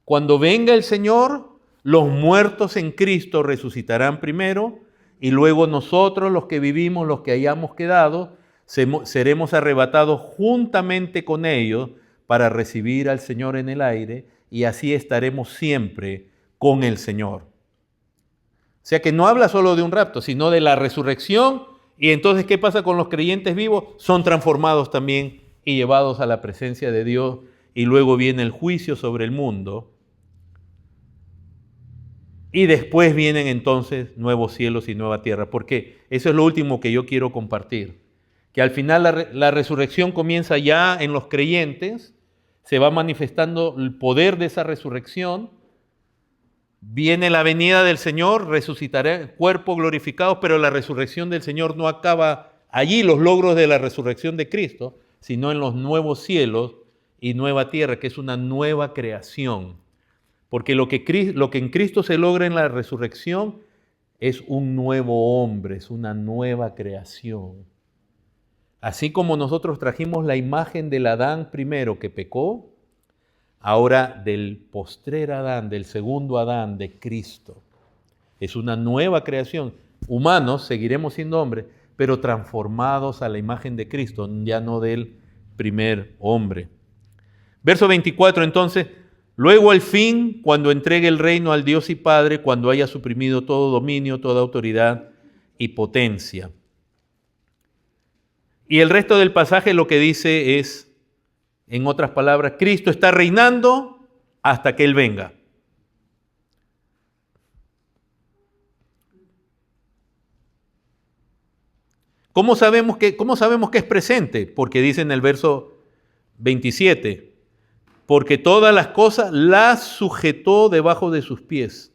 cuando venga el Señor, los muertos en Cristo resucitarán primero, y luego nosotros, los que vivimos, los que hayamos quedado, seremos arrebatados juntamente con ellos para recibir al Señor en el aire, y así estaremos siempre con el Señor. O sea que no habla solo de un rapto, sino de la resurrección. Y entonces, ¿qué pasa con los creyentes vivos? Son transformados también y llevados a la presencia de Dios. Y luego viene el juicio sobre el mundo. Y después vienen entonces nuevos cielos y nueva tierra. Porque eso es lo último que yo quiero compartir. Que al final la resurrección comienza ya en los creyentes. Se va manifestando el poder de esa resurrección. Viene la venida del Señor, resucitará cuerpo glorificado, pero la resurrección del Señor no acaba allí, los logros de la resurrección de Cristo, sino en los nuevos cielos y nueva tierra, que es una nueva creación. Porque lo que en Cristo se logra en la resurrección es un nuevo hombre, es una nueva creación. Así como nosotros trajimos la imagen del Adán primero que pecó, ahora del postrer Adán, del segundo Adán, de Cristo. Es una nueva creación. Humanos, seguiremos siendo hombres, pero transformados a la imagen de Cristo, ya no del primer hombre. Verso 24, entonces, luego al fin, cuando entregue el reino al Dios y Padre, cuando haya suprimido todo dominio, toda autoridad y potencia. Y el resto del pasaje lo que dice es, en otras palabras, Cristo está reinando hasta que Él venga. ¿Cómo sabemos que es presente? Porque dice en el verso 27, porque todas las cosas las sujetó debajo de sus pies.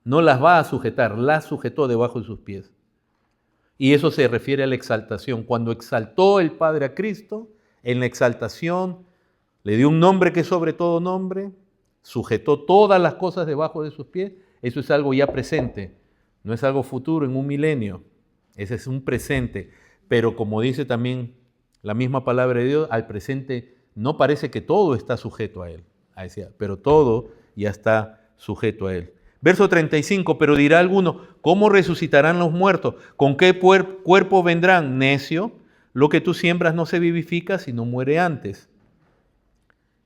No las va a sujetar, las sujetó debajo de sus pies. Y eso se refiere a la exaltación. Cuando exaltó el Padre a Cristo, en la exaltación le dio un nombre que es sobre todo nombre, sujetó todas las cosas debajo de sus pies. Eso es algo ya presente, no es algo futuro en un milenio. Ese es un presente. Pero como dice también la misma palabra de Dios, al presente no parece que todo está sujeto a Él, pero todo ya está sujeto a Él. Verso 35, pero dirá alguno, ¿cómo resucitarán los muertos? ¿Con qué cuerpo vendrán? Necio, lo que tú siembras no se vivifica, sino muere antes.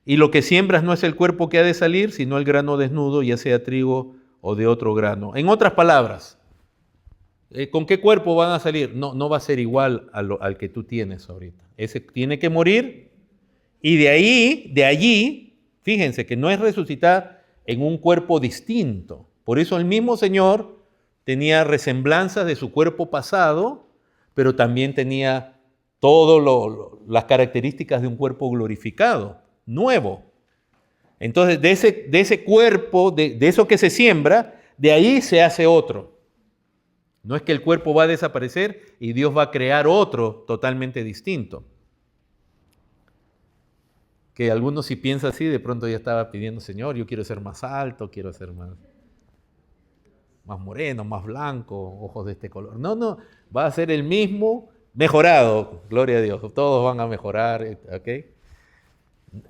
Y lo que siembras no es el cuerpo que ha de salir, sino el grano desnudo, ya sea trigo o de otro grano. En otras palabras, ¿Con qué cuerpo van a salir? No, no va a ser igual al que tú tienes ahorita. Ese tiene que morir y de allí, fíjense que no es resucitar en un cuerpo distinto. Por eso el mismo Señor tenía resemblanzas de su cuerpo pasado, pero también tenía todas las características de un cuerpo glorificado, nuevo. Entonces, de ese cuerpo, de eso que se siembra, de ahí se hace otro. No es que el cuerpo va a desaparecer y Dios va a crear otro totalmente distinto. Que algunos si piensan así, de pronto ya estaba pidiendo, Señor, yo quiero ser más alto, quiero ser más moreno, más blanco, ojos de este color. No, no, va a ser el mismo, mejorado, gloria a Dios. Todos van a mejorar, ¿ok?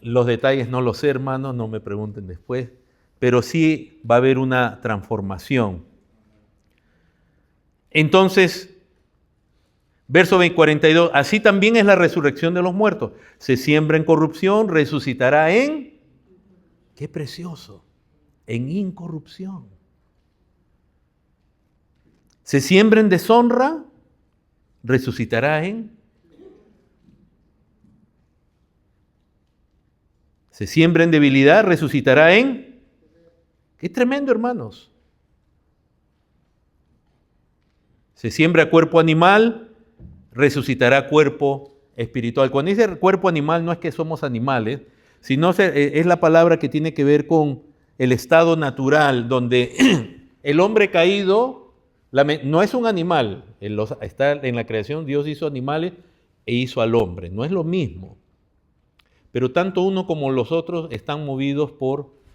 Los detalles no los sé, hermanos, no me pregunten después, pero sí va a haber una transformación. Entonces, verso 42, así también es la resurrección de los muertos. Se siembra en corrupción, resucitará en, qué precioso, en incorrupción. Se siembra en deshonra, resucitará en. Se siembra en debilidad, resucitará en. Qué tremendo, hermanos. Se siembra cuerpo animal, resucitará cuerpo espiritual. Cuando dice cuerpo animal no es que somos animales, sino es la palabra que tiene que ver con el estado natural, donde el hombre caído no es un animal. Está en la creación, Dios hizo animales e hizo al hombre. No es lo mismo. Pero tanto uno como los otros están movidos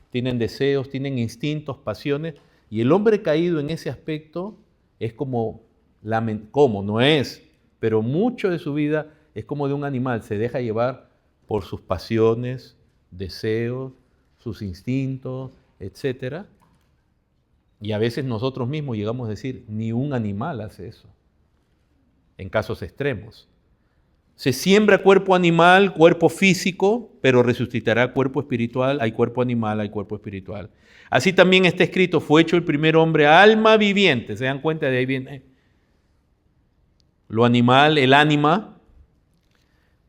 tienen deseos, tienen instintos, pasiones, y el hombre caído en ese aspecto es como no es, pero mucho de su vida es como de un animal, se deja llevar por sus pasiones, deseos, sus instintos, etc. Y a veces nosotros mismos llegamos a decir, ni un animal hace eso, en casos extremos. Se siembra cuerpo animal, cuerpo físico, pero resucitará cuerpo espiritual. Hay cuerpo animal, hay cuerpo espiritual. Así también está escrito, fue hecho el primer hombre alma viviente. ¿Se dan cuenta? De ahí viene lo animal, el ánima.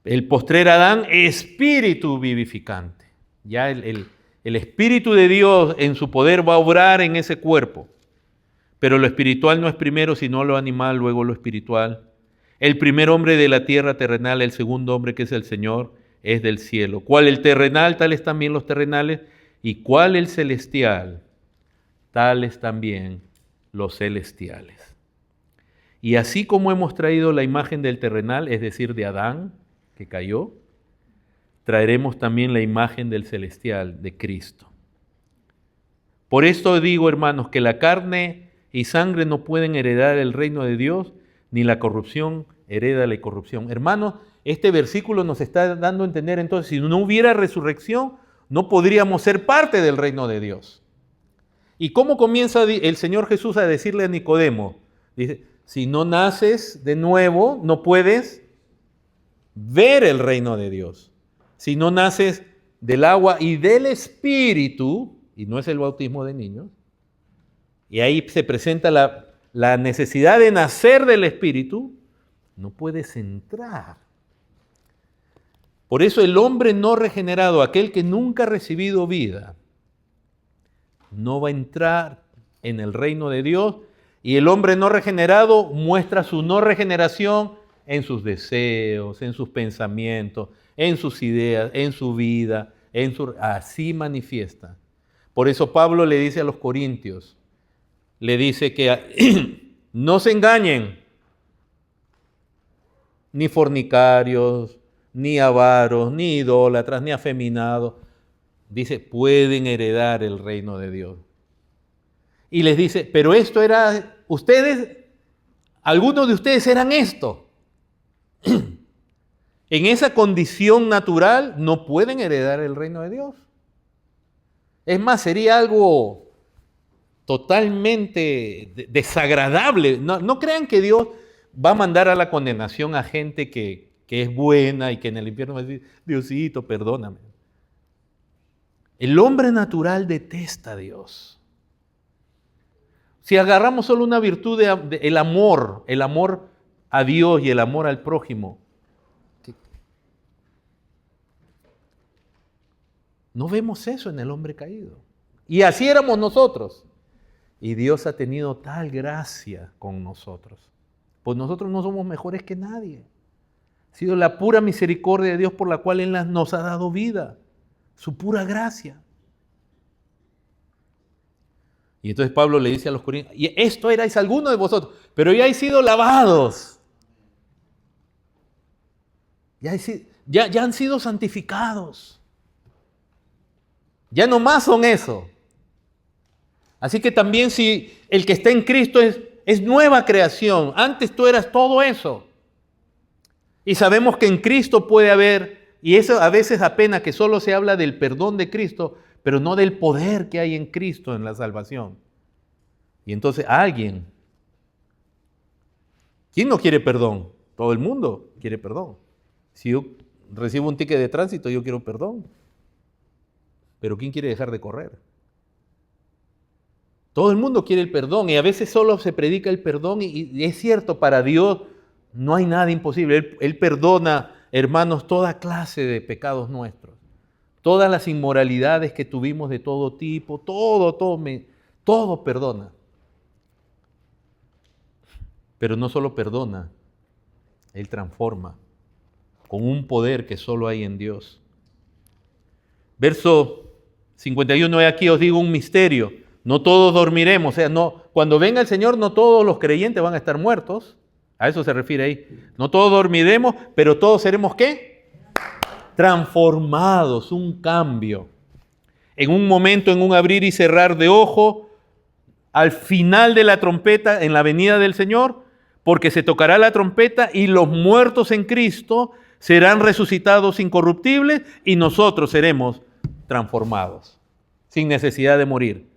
El postrer Adán, espíritu vivificante. Ya el Espíritu de Dios en su poder va a obrar en ese cuerpo. Pero lo espiritual no es primero, sino lo animal, luego lo espiritual. El primer hombre de la tierra terrenal, el segundo hombre que es el Señor, es del cielo. ¿Cuál el terrenal? Tales también los terrenales. ¿Y cuál el celestial? Tales también los celestiales. Y así como hemos traído la imagen del terrenal, es decir, de Adán, que cayó, traeremos también la imagen del celestial, de Cristo. Por esto digo, hermanos, que la carne y sangre no pueden heredar el reino de Dios, ni la corrupción hereda la corrupción. Hermanos, este versículo nos está dando a entender entonces, si no hubiera resurrección, no podríamos ser parte del reino de Dios. ¿Y cómo comienza el Señor Jesús a decirle a Nicodemo? Dice, si no naces de nuevo, no puedes ver el reino de Dios. Si no naces del agua y del Espíritu, y no es el bautismo de niños, y ahí se presenta la necesidad de nacer del Espíritu, no puedes entrar. Por eso el hombre no regenerado, aquel que nunca ha recibido vida, no va a entrar en el reino de Dios, y el hombre no regenerado muestra su no regeneración en sus deseos, en sus pensamientos, en sus ideas, en su vida, así manifiesta. Por eso Pablo le dice a los corintios, le dice que no se engañen, ni fornicarios, ni avaros, ni idólatras, ni afeminados. Dice, pueden heredar el reino de Dios. Y les dice, pero esto era, algunos de ustedes eran esto. En esa condición natural no pueden heredar el reino de Dios. Es más, sería algo totalmente desagradable. No crean que Dios va a mandar a la condenación a gente que es buena y que en el infierno va a decir, Diosito, perdóname. El hombre natural detesta a Dios. Si agarramos solo una virtud el amor a Dios y el amor al prójimo, no vemos eso en el hombre caído. Y así éramos nosotros. Y Dios ha tenido tal gracia con nosotros. Pues nosotros no somos mejores que nadie. Ha sido la pura misericordia de Dios por la cual Él nos ha dado vida. Su pura gracia. Y entonces Pablo le dice a los corintios, y esto erais alguno de vosotros, pero ya habéis sido lavados. Ya han sido santificados. Ya no más son eso. Así que también si el que está en Cristo es nueva creación. Antes tú eras todo eso. Y sabemos que en Cristo puede haber, y eso a veces apena que solo se habla del perdón de Cristo, pero no del poder que hay en Cristo en la salvación. Y entonces ¿quién no quiere perdón? Todo el mundo quiere perdón. Si yo recibo un ticket de tránsito, yo quiero perdón. Pero ¿quién quiere dejar de correr? Todo el mundo quiere el perdón y a veces solo se predica el perdón y es cierto, para Dios no hay nada imposible. Él perdona, hermanos, toda clase de pecados nuestros. Todas las inmoralidades que tuvimos de todo tipo, todo perdona. Pero no solo perdona, Él transforma con un poder que solo hay en Dios. Verso 51, aquí os digo un misterio. No todos dormiremos, cuando venga el Señor no todos los creyentes van a estar muertos. A eso se refiere ahí. No todos dormiremos, pero todos seremos ¿qué? Transformados, un cambio. En un momento, en un abrir y cerrar de ojo, al final de la trompeta, en la venida del Señor, porque se tocará la trompeta y los muertos en Cristo serán resucitados incorruptibles y nosotros seremos transformados, sin necesidad de morir.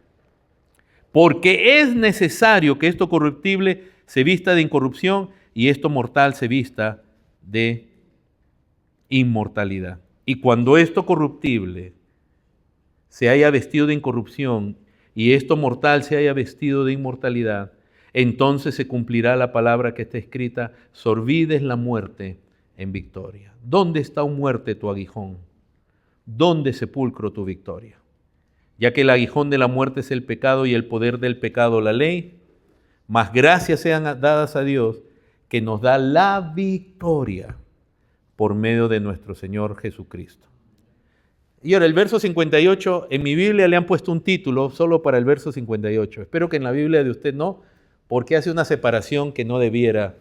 Porque es necesario que esto corruptible se vista de incorrupción y esto mortal se vista de inmortalidad. Y cuando esto corruptible se haya vestido de incorrupción y esto mortal se haya vestido de inmortalidad, entonces se cumplirá la palabra que está escrita: sorbides la muerte en victoria. ¿Dónde está, muerte, tu aguijón? ¿Dónde, sepulcro, tu victoria? Ya que el aguijón de la muerte es el pecado y el poder del pecado la ley, mas gracias sean dadas a Dios que nos da la victoria por medio de nuestro Señor Jesucristo. Y ahora el verso 58, en mi Biblia le han puesto un título solo para el verso 58. Espero que en la Biblia de usted no, porque hace una separación que no debiera.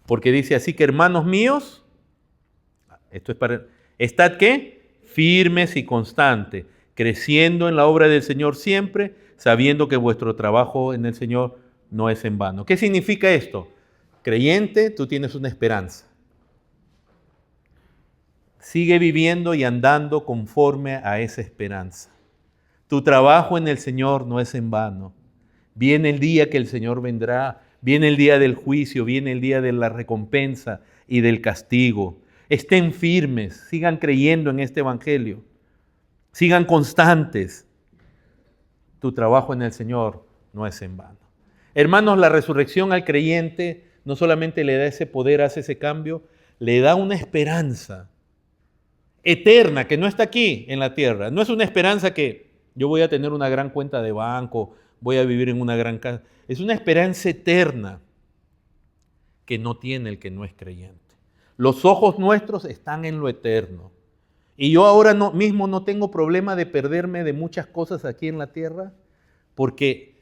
Porque dice así que, hermanos míos, esto es para, ¿estad qué? Firmes y constantes, creciendo en la obra del Señor siempre, sabiendo que vuestro trabajo en el Señor no es en vano. ¿Qué significa esto? Creyente, tú tienes una esperanza. Sigue viviendo y andando conforme a esa esperanza. Tu trabajo en el Señor no es en vano. Viene el día que el Señor vendrá, viene el día del juicio, viene el día de la recompensa y del castigo. Estén firmes, sigan creyendo en este evangelio. Sigan constantes. Tu trabajo en el Señor no es en vano. Hermanos, la resurrección al creyente no solamente le da ese poder, hace ese cambio, le da una esperanza eterna que no está aquí en la tierra. No es una esperanza que yo voy a tener una gran cuenta de banco, voy a vivir en una gran casa. Es una esperanza eterna que no tiene el que no es creyente. Los ojos nuestros están en lo eterno. Y yo ahora mismo no tengo problema de perderme de muchas cosas aquí en la tierra, porque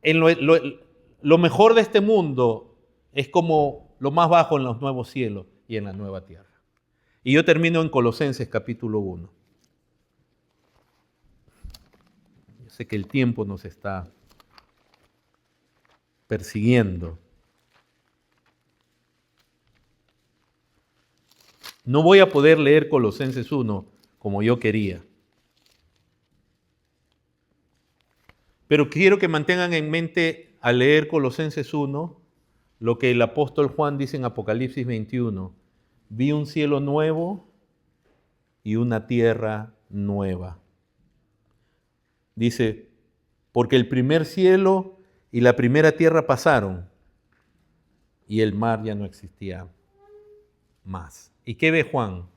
en lo mejor de este mundo es como lo más bajo en los nuevos cielos y en la nueva tierra. Y yo termino en Colosenses capítulo 1. Yo sé que el tiempo nos está persiguiendo. No voy a poder leer Colosenses 1 como yo quería. Pero quiero que mantengan en mente al leer Colosenses 1 lo que el apóstol Juan dice en Apocalipsis 21. Vi un cielo nuevo y una tierra nueva. Dice, porque el primer cielo y la primera tierra pasaron y el mar ya no existía más. ¿Y qué ve Juan?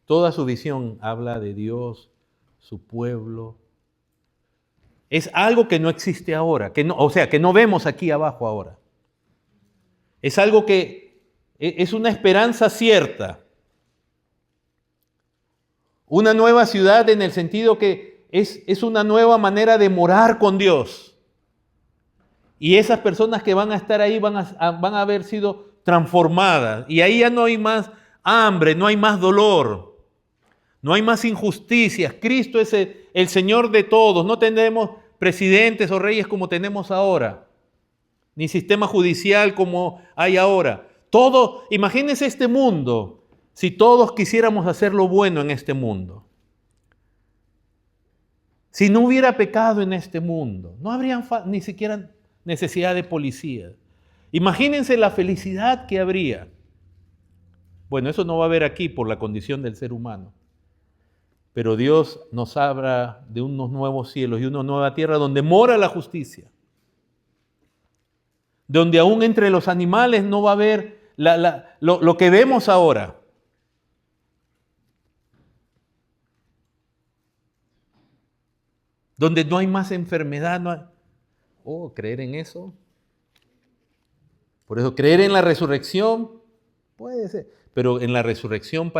Toda su visión habla de Dios, su pueblo. Es algo que no existe ahora, que no vemos aquí abajo ahora. Es algo que es una esperanza cierta. Una nueva ciudad en el sentido que es una nueva manera de morar con Dios. Y esas personas que van a estar ahí van a haber sido transformadas. Y ahí ya no hay más hambre, no hay más dolor, no hay más injusticias. Cristo es el Señor de todos. No tenemos presidentes o reyes como tenemos ahora, ni sistema judicial como hay ahora. Imagínense este mundo, si todos quisiéramos hacer lo bueno en este mundo. Si no hubiera pecado en este mundo, no habría ni siquiera necesidad de policía. Imagínense la felicidad que habría. Bueno, eso no va a haber aquí por la condición del ser humano. Pero Dios nos habla de unos nuevos cielos y una nueva tierra donde mora la justicia. Donde aún entre los animales no va a haber lo que vemos ahora. Donde no hay más enfermedad. Creer en eso. Por eso, creer en la resurrección puede ser. Pero en la resurrección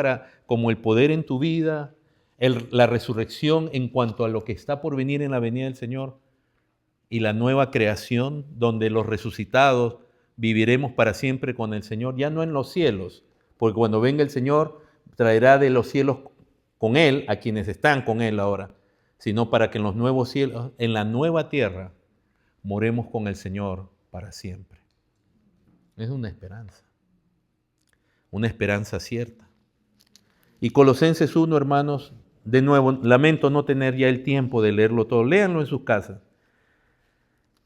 como el poder en tu vida, la resurrección en cuanto a lo que está por venir en la venida del Señor y la nueva creación donde los resucitados viviremos para siempre con el Señor, ya no en los cielos, porque cuando venga el Señor traerá de los cielos con Él a quienes están con Él ahora, sino para que en los nuevos cielos, en la nueva tierra, moremos con el Señor para siempre. Es una esperanza cierta. Y Colosenses 1, hermanos, de nuevo, lamento no tener ya el tiempo de leerlo todo, léanlo en sus casas.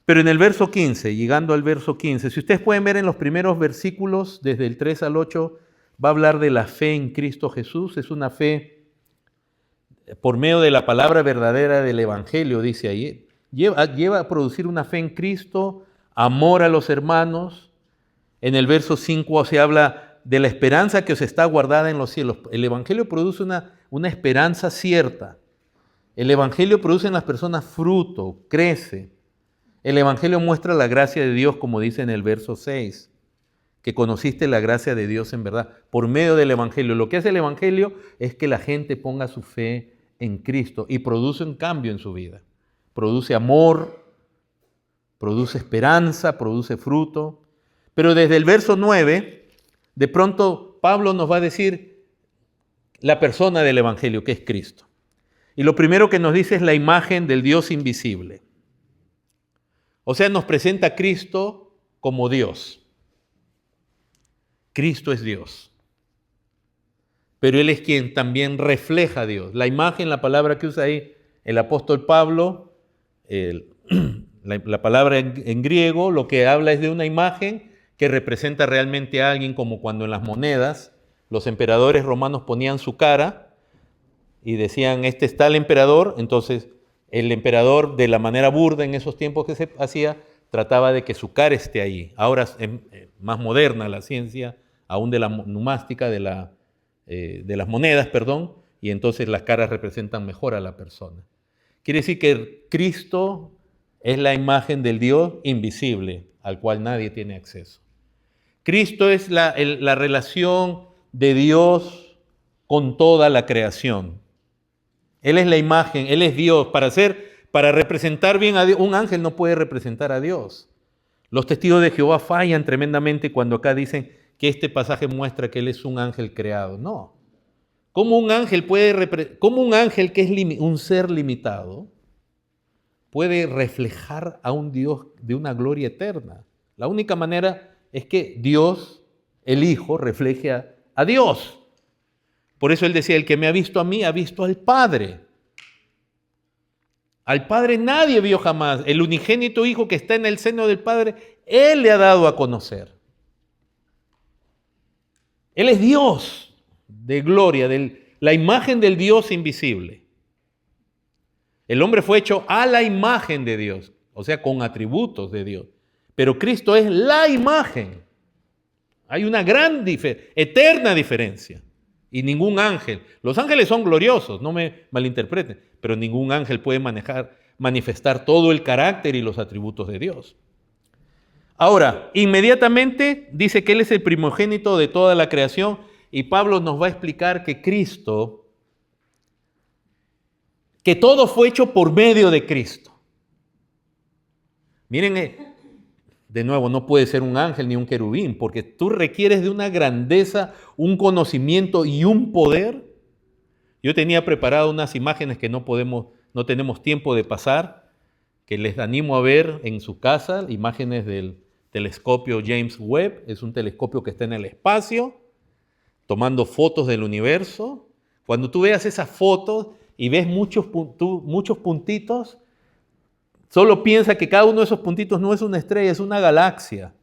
Pero en el verso 15, llegando al verso 15, si ustedes pueden ver en los primeros versículos, desde el 3 al 8, va a hablar de la fe en Cristo Jesús. Es una fe por medio de la palabra verdadera del Evangelio, dice ahí. Lleva a producir una fe en Cristo, amor a los hermanos. En el verso 5 se habla de la esperanza que os está guardada en los cielos. El Evangelio produce una esperanza cierta. El Evangelio produce en las personas fruto, crece. El Evangelio muestra la gracia de Dios, como dice en el verso 6, que conociste la gracia de Dios en verdad, por medio del Evangelio. Lo que hace el Evangelio es que la gente ponga su fe en Cristo y produce un cambio en su vida. Produce amor, produce esperanza, produce fruto. Pero desde el verso 9, de pronto Pablo nos va a decir la persona del Evangelio, que es Cristo. Y lo primero que nos dice es la imagen del Dios invisible. O sea, nos presenta a Cristo como Dios. Cristo es Dios. Pero Él es quien también refleja a Dios. La imagen, la palabra que usa ahí el apóstol Pablo, la palabra en griego, lo que habla es de una imagen que representa realmente a alguien, como cuando en las monedas los emperadores romanos ponían su cara y decían, este está el emperador. Entonces el emperador, de la manera burda en esos tiempos que se hacía, trataba de que su cara esté ahí. Ahora es más moderna la ciencia, aún de la numástica, de las monedas, perdón, y entonces las caras representan mejor a la persona. Quiere decir que Cristo es la imagen del Dios invisible, al cual nadie tiene acceso. Cristo es la relación de Dios con toda la creación. Él es la imagen, Él es Dios. Para representar bien a Dios, un ángel no puede representar a Dios. Los testigos de Jehová fallan tremendamente cuando acá dicen que este pasaje muestra que Él es un ángel creado. No. ¿Cómo un ángel que es un ser limitado puede reflejar a un Dios de una gloria eterna? La única manera es que Dios, el Hijo, refleje a Dios. Por eso Él decía, el que me ha visto a mí, ha visto al Padre. Al Padre nadie vio jamás. El unigénito Hijo que está en el seno del Padre, Él le ha dado a conocer. Él es Dios de gloria, la imagen del Dios invisible. El hombre fue hecho a la imagen de Dios. o sea, con atributos de Dios. Pero Cristo es la imagen. Hay una gran eterna diferencia. Y ningún ángel, los ángeles son gloriosos, no me malinterpreten, pero ningún ángel puede manifestar todo el carácter y los atributos de Dios. Ahora, inmediatamente dice que Él es el primogénito de toda la creación y Pablo nos va a explicar que Cristo, que todo fue hecho por medio de Cristo. Miren, de nuevo, no puede ser un ángel ni un querubín, porque tú requieres de una grandeza, un conocimiento y un poder. Yo tenía preparado unas imágenes que no tenemos tiempo de pasar, que les animo a ver en su casa, imágenes del telescopio James Webb. Es un telescopio que está en el espacio, tomando fotos del universo. Cuando tú veas esas fotos y ves muchos puntitos, solo piensa que cada uno de esos puntitos no es una estrella, es una galaxia.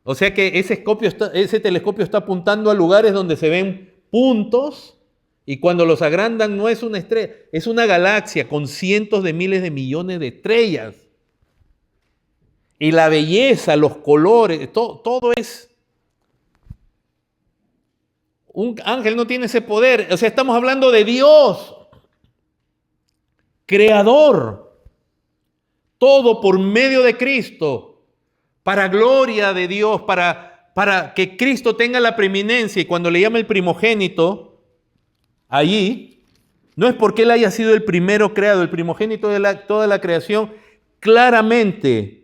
O sea que ese telescopio está apuntando a lugares donde se ven puntos y cuando los agrandan no es una estrella, es una galaxia con cientos de miles de millones de estrellas. Y la belleza, los colores, todo es... Un ángel no tiene ese poder. O sea, estamos hablando de Dios, creador. Todo por medio de Cristo, para gloria de Dios, para que Cristo tenga la preeminencia. Y cuando le llama el primogénito, allí, no es porque Él haya sido el primero creado, el primogénito de toda la creación, claramente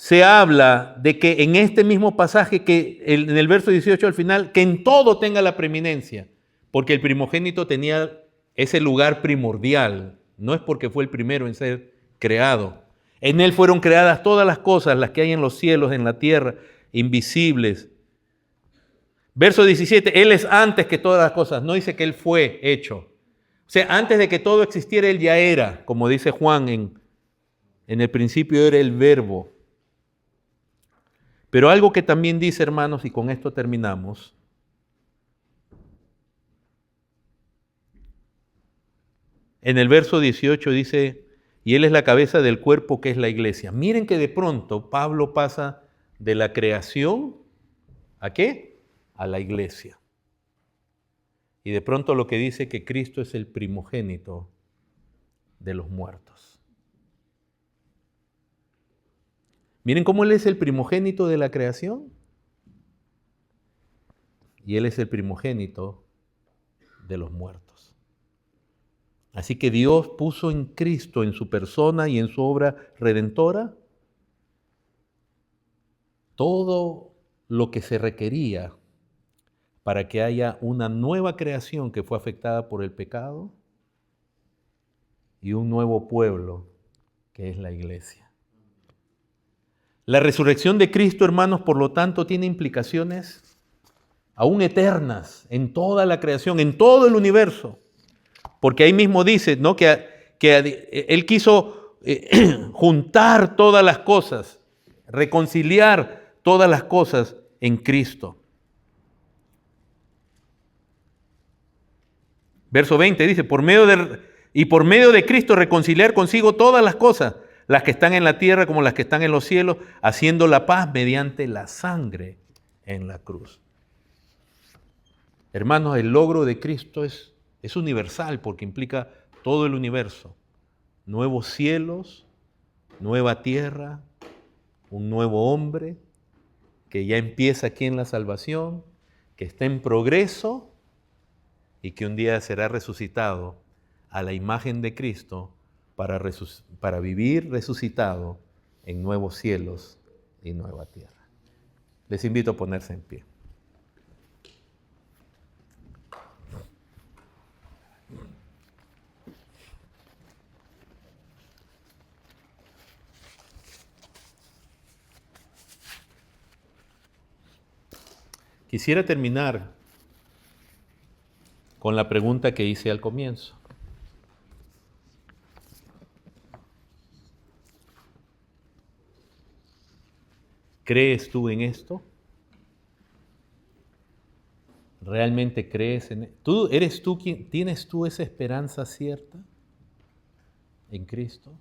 se habla de que en este mismo pasaje, que en el verso 18 al final, que en todo tenga la preeminencia, porque el primogénito tenía ese lugar primordial, no es porque fue el primero en ser creado. En Él fueron creadas todas las cosas, las que hay en los cielos, en la tierra, invisibles. Verso 17, Él es antes que todas las cosas, no dice que Él fue hecho. O sea, antes de que todo existiera, Él ya era, como dice Juan, en el principio era el verbo. Pero algo que también dice, hermanos, y con esto terminamos, en el verso 18 dice, y Él es la cabeza del cuerpo que es la iglesia. Miren que de pronto Pablo pasa de la creación, ¿a qué? A la iglesia. Y de pronto lo que dice que Cristo es el primogénito de los muertos. Miren cómo Él es el primogénito de la creación. Y Él es el primogénito de los muertos. Así que Dios puso en Cristo, en su persona y en su obra redentora, todo lo que se requería para que haya una nueva creación que fue afectada por el pecado y un nuevo pueblo que es la iglesia. La resurrección de Cristo, hermanos, por lo tanto, tiene implicaciones aún eternas en toda la creación, en todo el universo. Porque ahí mismo dice, ¿no?, que Él quiso juntar todas las cosas, reconciliar todas las cosas en Cristo. Verso 20 dice, por medio de Cristo reconciliar consigo todas las cosas, las que están en la tierra como las que están en los cielos, haciendo la paz mediante la sangre en la cruz. Hermanos, el logro de Cristo es universal porque implica todo el universo. Nuevos cielos, nueva tierra, un nuevo hombre que ya empieza aquí en la salvación, que está en progreso y que un día será resucitado a la imagen de Cristo para vivir resucitado en nuevos cielos y nueva tierra. Les invito a ponerse en pie. Quisiera terminar con la pregunta que hice al comienzo. ¿Crees tú en esto? ¿Realmente crees en esto? ¿Tienes tú esa esperanza cierta? en Cristo.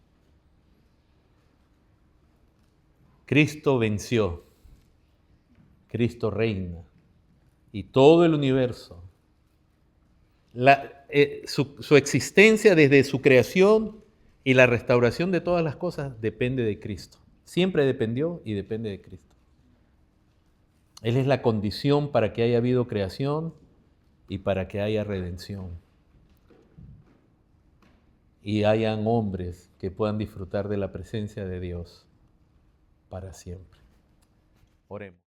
Cristo venció, Cristo reina y todo el universo, su existencia desde su creación y la restauración de todas las cosas depende de Cristo. Siempre dependió y depende de Cristo. Él es la condición para que haya habido creación y para que haya redención. Y hayan hombres que puedan disfrutar de la presencia de Dios para siempre. Oremos.